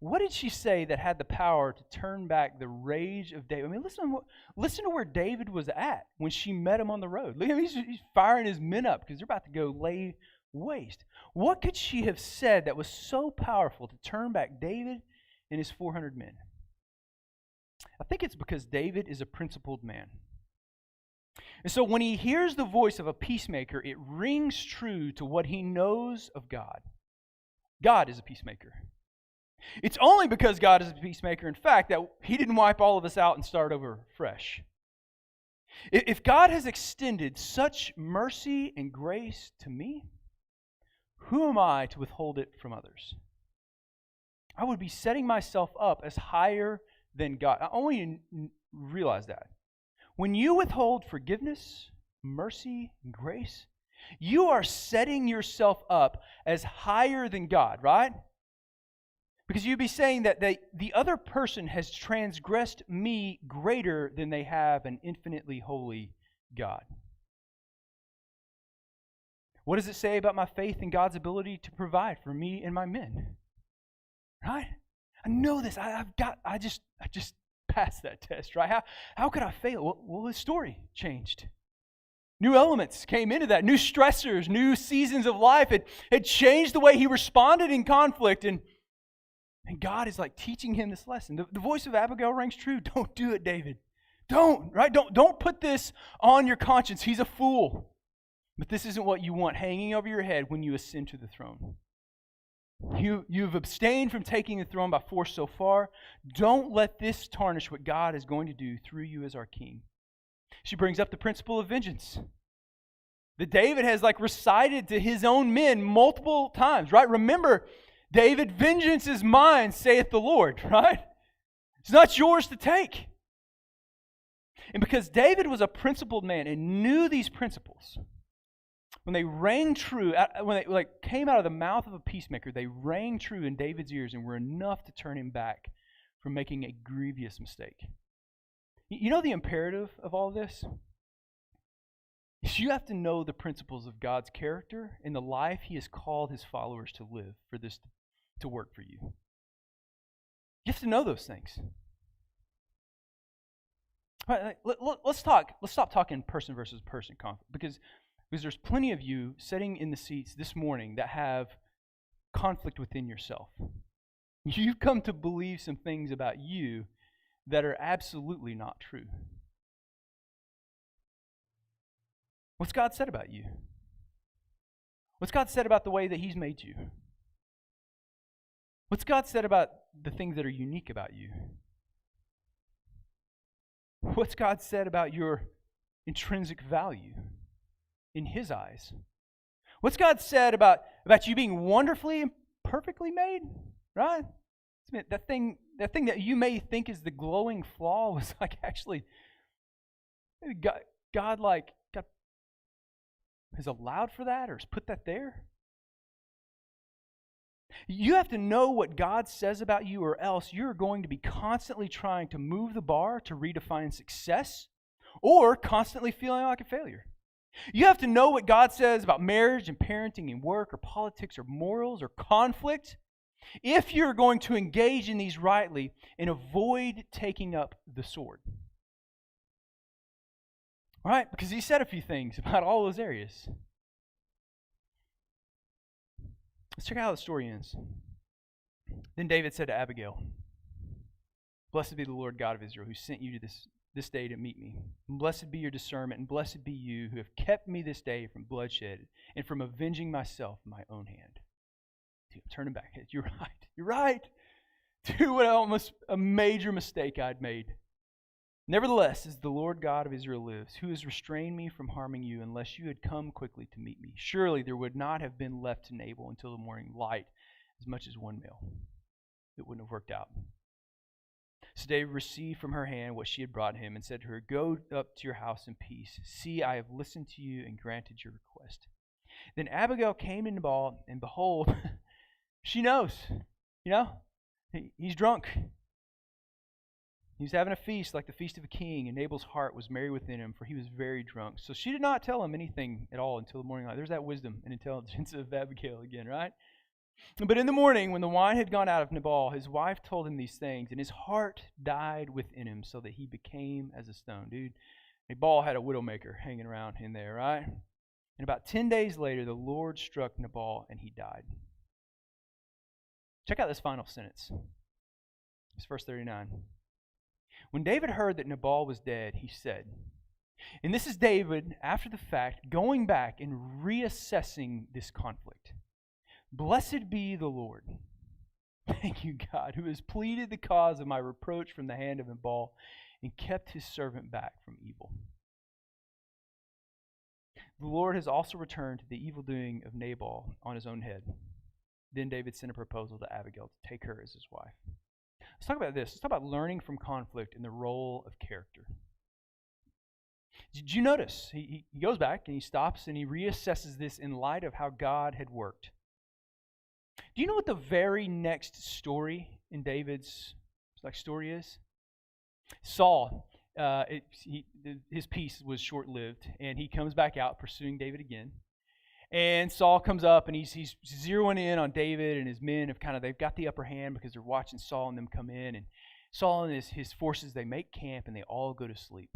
What did she say that had the power to turn back the rage of David? I mean, listen to where David was at when she met him on the road. Look at him, he's firing his men up because they're about to go lay waste. What could she have said that was so powerful to turn back David and his 400 men? I think it's because David is a principled man. And so when he hears the voice of a peacemaker, it rings true to what he knows of God. God is a peacemaker. It's only because God is a peacemaker, in fact, that he didn't wipe all of us out and start over fresh. If God has extended such mercy and grace to me, who am I to withhold it from others? I would be setting myself up as higher than God. I want you to realize that. When you withhold forgiveness, mercy, and grace, You are setting yourself up as higher than God, right? Because you'd be saying that the other person has transgressed me greater than they have an infinitely holy God. What does it say about my faith in God's ability to provide for me and my men? Right? I know this. I just passed that test, right? How could I fail? Well, his story changed. New elements came into that. New stressors, new seasons of life. It changed the way he responded in conflict. And God is like teaching him this lesson. The voice of Abigail rings true. Don't do it, David. Don't, right? Don't put this on your conscience. He's a fool. But this isn't what you want hanging over your head when you ascend to the throne. You've abstained from taking the throne by force so far. Don't let this tarnish what God is going to do through you as our king. She brings up the principle of vengeance that David has like recited to his own men multiple times, right? Remember, David, vengeance is mine, saith the Lord, right? It's not yours to take. And because David was a principled man and knew these principles, when they rang true, when they came out of the mouth of a peacemaker, they rang true in David's ears and were enough to turn him back from making a grievous mistake. You know the imperative of all this? You have to know the principles of God's character and the life He has called His followers to live for this to work for you. You have to know those things. All right, let's stop talking person versus person conflict because there's plenty of you sitting in the seats this morning that have conflict within yourself. You've come to believe some things about you that are absolutely not true. What's God said about you? What's God said about the way that He's made you? What's God said about the things that are unique about you? What's God said about your intrinsic value in His eyes? What's God said about you being wonderfully and perfectly made? Right? That thing that you may think is the glowing flaw was like actually God has allowed for that or has put that there. You have to know what God says about you, or else you're going to be constantly trying to move the bar to redefine success or constantly feeling like a failure. You have to know what God says about marriage and parenting and work or politics or morals or conflict if you're going to engage in these rightly and avoid taking up the sword. All right? Because He said a few things about all those areas. Let's check out how the story ends. Then David said to Abigail, "Blessed be the Lord God of Israel, who sent you to this day to meet me. And blessed be your discernment, and blessed be you who have kept me this day from bloodshed and from avenging myself in my own hand." Dude, I'm turning back. You're right. You're right. Dude, what almost a major mistake I'd made. Nevertheless, as the Lord God of Israel lives, who has restrained me from harming you unless you had come quickly to meet me, surely there would not have been left to Nabal until the morning light as much as one male. It wouldn't have worked out. So David received from her hand what she had brought him and said to her, "Go up to your house in peace. See, I have listened to you and granted your request." Then Abigail came to Nabal, and behold, she knows. He's drunk. He was having a feast like the feast of a king, and Nabal's heart was merry within him, for he was very drunk. So she did not tell him anything at all until the morning light. There's that wisdom and intelligence of Abigail again, right? But in the morning, when the wine had gone out of Nabal, his wife told him these things, and his heart died within him, so that he became as a stone. Dude, Nabal had a widowmaker hanging around in there, right? And about 10 days later, the Lord struck Nabal, and he died. Check out this final sentence. It's verse 39. When David heard that Nabal was dead, he said, and this is David, after the fact, going back and reassessing this conflict. "Blessed be the Lord. Thank you, God, who has pleaded the cause of my reproach from the hand of Nabal and kept his servant back from evil. The Lord has also returned to the evil doing of Nabal on his own head." Then David sent a proposal to Abigail to take her as his wife. Let's talk about this. Let's talk about learning from conflict and the role of character. Did you notice? He goes back and he stops and he reassesses this in light of how God had worked. Do you know what the very next story in David's story is? Saul, his peace was short-lived, and he comes back out pursuing David again. And Saul comes up and he's zeroing in on David, and his men they've got the upper hand because they're watching Saul and them come in. And Saul and his forces, they make camp and they all go to sleep.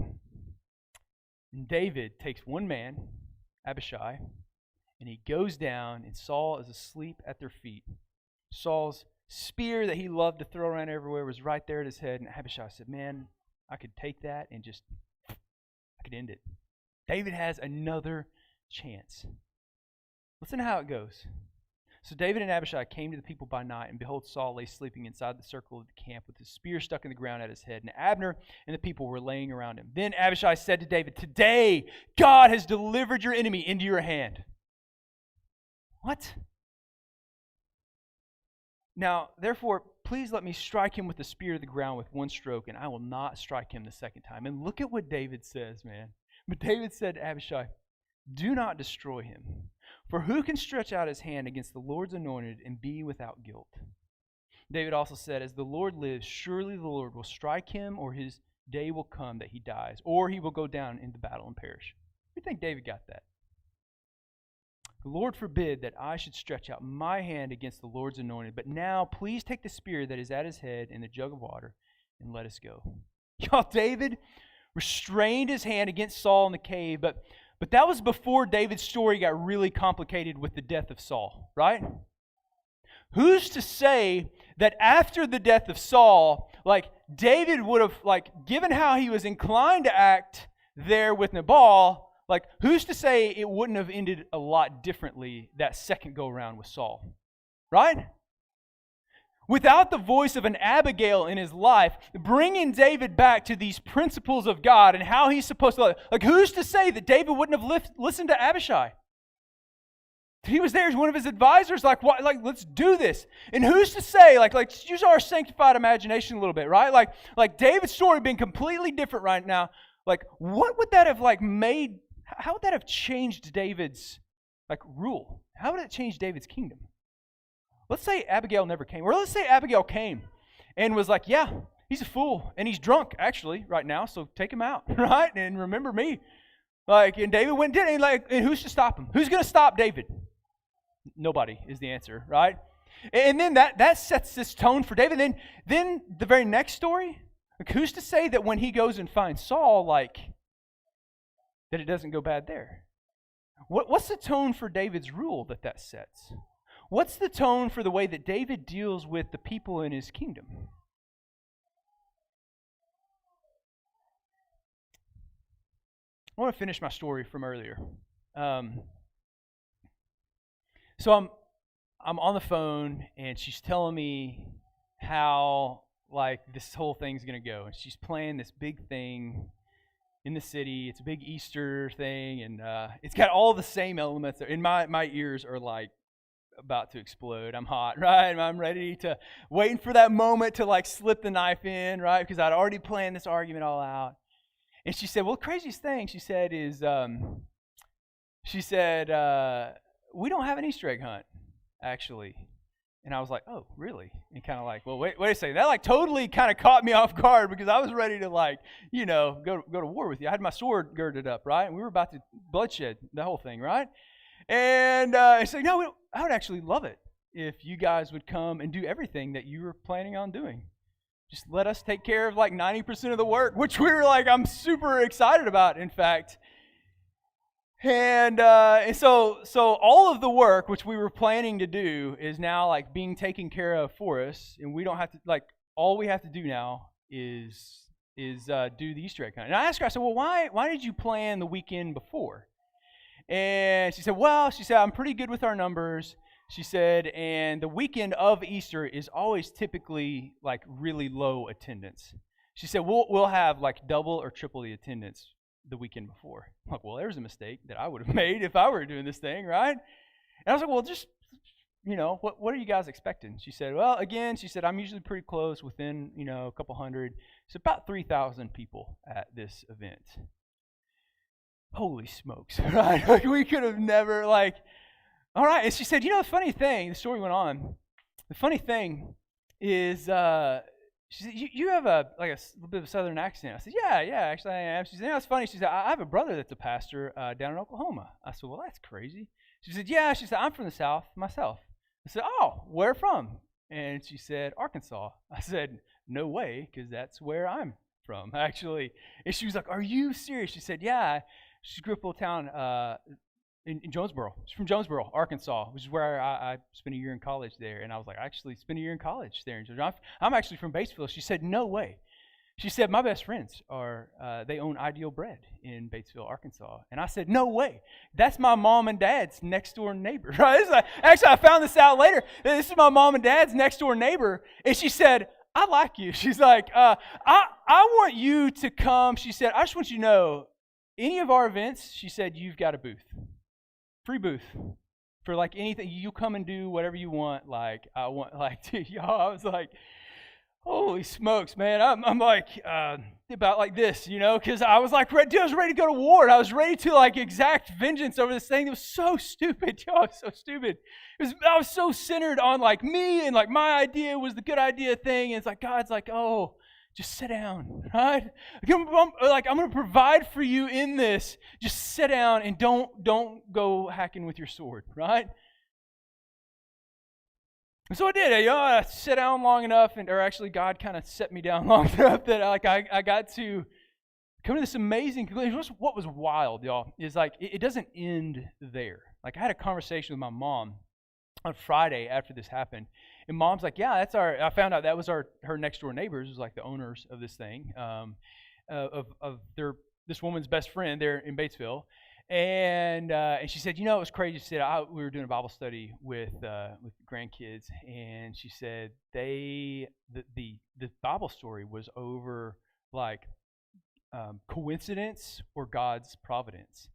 And David takes one man, Abishai, and he goes down, and Saul is asleep at their feet. Saul's spear that he loved to throw around everywhere was right there at his head, and Abishai said, man, I could take that and I could end it. David has another chance. Listen to how it goes. So David and Abishai came to the people by night, and behold, Saul lay sleeping inside the circle of the camp with his spear stuck in the ground at his head, and Abner and the people were laying around him. Then Abishai said to David, today God has delivered your enemy into your hand. What? Now, therefore, please let me strike him with the spear to the ground with one stroke, and I will not strike him the second time. And look at what David says, man. But David said to Abishai, do not destroy him. For who can stretch out his hand against the Lord's anointed and be without guilt? David also said, as the Lord lives, surely the Lord will strike him, or his day will come that he dies, or he will go down into battle and perish. You think David got that? The Lord forbid that I should stretch out my hand against the Lord's anointed, but now please take the spear that is at his head and the jug of water and let us go. Y'all, David restrained his hand against Saul in the cave, but that was before David's story got really complicated with the death of Saul, right? Who's to say that after the death of Saul, David would have, given how he was inclined to act there with Nabal, who's to say it wouldn't have ended a lot differently that second go-around with Saul, right? Without the voice of an Abigail in his life, bringing David back to these principles of God and how he's supposed to live. Who's to say that David wouldn't have listened to Abishai? He was there as one of his advisors, let's do this. And who's to say, let's use our sanctified imagination a little bit, right? David's story being completely different right now. What would that have made? How would that have changed David's rule? How would it change David's kingdom? Let's say Abigail never came. Or let's say Abigail came and was yeah, he's a fool. And he's drunk, actually, right now, so take him out, right? And remember me. And David went and did it. And who's to stop him? Who's going to stop David? Nobody is the answer, right? And then that sets this tone for David. Then the very next story, who's to say that when he goes and finds Saul, that it doesn't go bad there? What's the tone for David's rule that sets? What's the tone for the way that David deals with the people in his kingdom? I want to finish my story from earlier. So I'm on the phone, and she's telling me how this whole thing's going to go. And she's planning this big thing in the city. It's a big Easter thing, and it's got all the same elements. And my ears are about to explode. I'm hot, right? I'm ready to, waiting for that moment to slip the knife in, right? Because I'd already planned this argument all out. And she said, well, the craziest thing, she said, is, we don't have an Easter egg hunt, actually. And I was like, oh, really? And kind of well, wait a second. That totally kind of caught me off guard because I was ready to go to war with you. I had my sword girded up, right? And we were about to bloodshed the whole thing, right? And it's no, I would actually love it if you guys would come and do everything that you were planning on doing. Just let us take care of 90% of the work, which we were I'm super excited about, in fact. And so all of the work which we were planning to do is now being taken care of for us, and we don't have to all we have to do now is do the Easter egg hunt. And I asked her, I said, well, why did you plan the weekend before? And she said, I'm pretty good with our numbers. She said, and the weekend of Easter is always typically really low attendance. She said, we'll have double or triple the attendance the weekend before. I'm well, there's a mistake that I would have made if I were doing this thing, right? And I was well, just, what are you guys expecting? She said, I'm usually pretty close, within, a couple hundred. It's about 3,000 people at this event. holy smokes, right? Like, we could have never, like, all right. And she said, the funny thing, the story went on. The funny thing is, she said, you have a little bit of a southern accent. I said, yeah, actually I am. She said, it's funny. She said, I have a brother that's a pastor down in Oklahoma. I said, well, that's crazy. She said, yeah. She said, I'm from the South myself. I said, oh, where from? And she said, Arkansas. I said, no way, because that's where I'm from, actually. And she was like, are you serious? She said, yeah. She grew up in a little town in Jonesboro. She's from Jonesboro, Arkansas, which is where I spent a year in college there. And I was like, I actually spent a year in college there in Jonesboro. I'm actually from Batesville. She said, no way. She said, my best friends they own Ideal Bread in Batesville, Arkansas. And I said, no way. That's my mom and dad's next door neighbor. Right? Actually, I found this out later. This is my mom and dad's next door neighbor. And she said, I like you. She's like, I want you to come. She said, I just want you to know, any of our events, she said, you've got a booth. Free booth. For like anything. You come and do whatever you want. Like, I want, like, y'all, I was like, holy smokes, man. I'm like, about like this, because I was like, dude, I was ready to go to war. I was ready to like exact vengeance over this thing that was so stupid. Y'all, it was so stupid. I was so centered on like me and like my idea was the good idea thing. And it's like, God's like, oh, just sit down, right? I'm going to provide for you in this. Just sit down and don't go hacking with your sword, right? And so I did. I sat down long enough, or actually God kind of set me down long enough that I got to come to this amazing conclusion. What was wild, y'all, is like it doesn't end there. Like I had a conversation with my mom on Friday after this happened. And Mom's like, yeah, I found out that was her next door neighbors, was like the owners of this thing, of this woman's best friend there in Batesville. And she said, it was crazy. She said, we were doing a Bible study with grandkids, and she said the Bible story was over like coincidence or God's providence.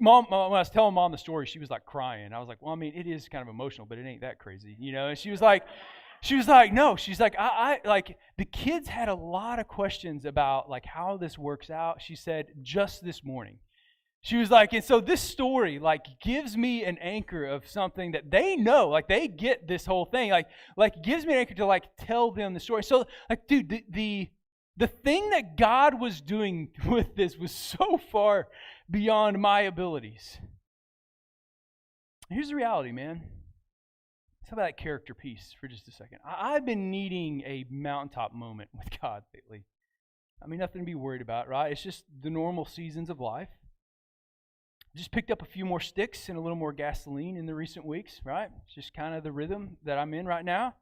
Mom, when I was telling Mom the story, she was like crying. I was like, well, I mean, it is kind of emotional, but it ain't that crazy, And she was like, no. She's like, I like the kids had a lot of questions about like how this works out. She said just this morning. She was like, and so this story like gives me an anchor of something that they know, like they get this whole thing, like gives me an anchor to like tell them the story. So like, dude, the thing that God was doing with this was so far beyond my abilities. Here's the reality, man. Let's talk about that character piece for just a second. I've been needing a mountaintop moment with God lately. I mean, nothing to be worried about, right? It's just the normal seasons of life. Just picked up a few more sticks and a little more gasoline in the recent weeks, right? It's just kind of the rhythm that I'm in right now.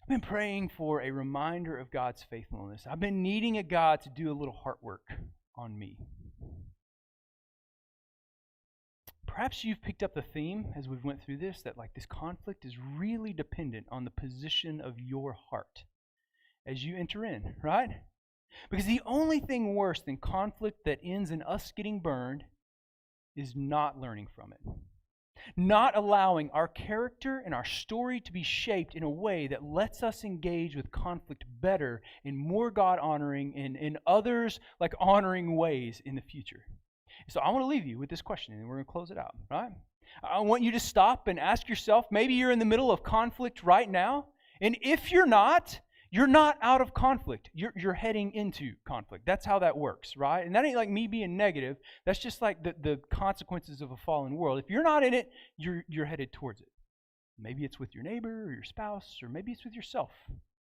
I've been praying for a reminder of God's faithfulness. I've been needing a God to do a little heart work on me. Perhaps you've picked up the theme as we've went through this, that like this conflict is really dependent on the position of your heart as you enter in, right? Because the only thing worse than conflict that ends in us getting burned is not learning from it. Not allowing our character and our story to be shaped in a way that lets us engage with conflict better in more God-honoring and in others like honoring ways in the future. So I want to leave you with this question, and we're going to close it out, right? I want you to stop and ask yourself, maybe you're in the middle of conflict right now, and if you're not out of conflict. You're heading into conflict. That's how that works, right? And that ain't like me being negative. That's just like the consequences of a fallen world. If you're not in it, you're headed towards it. Maybe it's with your neighbor or your spouse, or maybe it's with yourself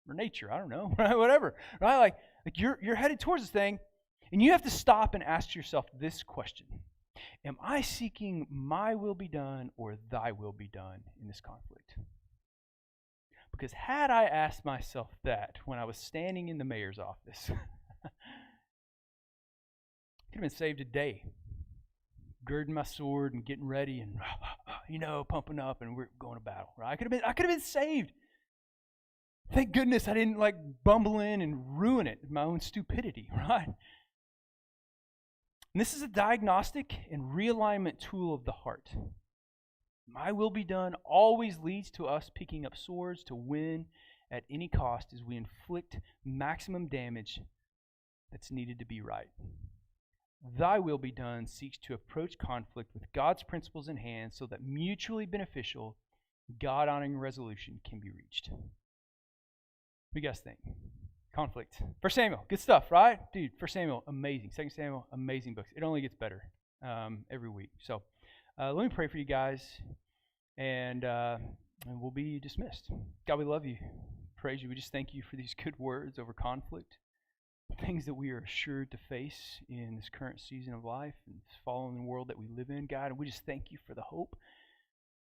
or nature. I don't know, right? Whatever, right? Like you're headed towards this thing, and you have to stop and ask yourself this question: am I seeking my will be done or thy will be done in this conflict? Because had I asked myself that when I was standing in the mayor's office, I could have been saved a day, girding my sword and getting ready and, pumping up, and we're going to battle. Right? I could have been saved. Thank goodness I didn't like bumble in and ruin it with my own stupidity, right? And this is a diagnostic and realignment tool of the heart. My will be done always leads to us picking up swords to win at any cost as we inflict maximum damage that's needed to be right. Thy will be done seeks to approach conflict with God's principles in hand so that mutually beneficial, God-honoring resolution can be reached. What do you guys think? Conflict. 1 Samuel, good stuff, right? Dude, 1 Samuel, amazing. 2 Samuel, amazing books. It only gets better every week. So let me pray for you guys, and we'll be dismissed. God, we love you. Praise you. We just thank you for these good words over conflict, things that we are assured to face in this current season of life and this fallen world that we live in, God. And we just thank you for the hope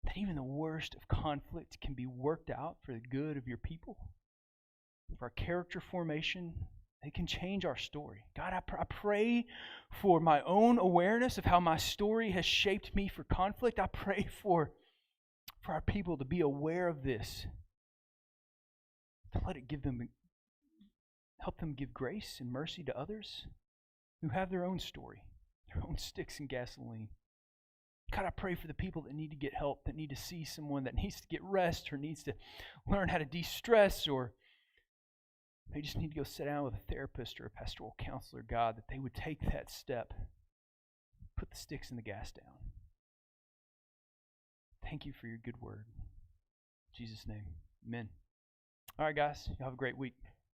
that even the worst of conflict can be worked out for the good of your people, for our character formation. They can change our story. God, I pray for my own awareness of how my story has shaped me for conflict. I pray for our people to be aware of this, to let it help them give grace and mercy to others who have their own story, their own sticks and gasoline. God, I pray for the people that need to get help, that need to see someone that needs to get rest or needs to learn how to de-stress, or they just need to go sit down with a therapist or a pastoral counselor, God, that they would take that step, put the sticks in the gas down. Thank you for your good word. In Jesus' name, amen. All right, guys, you have a great week.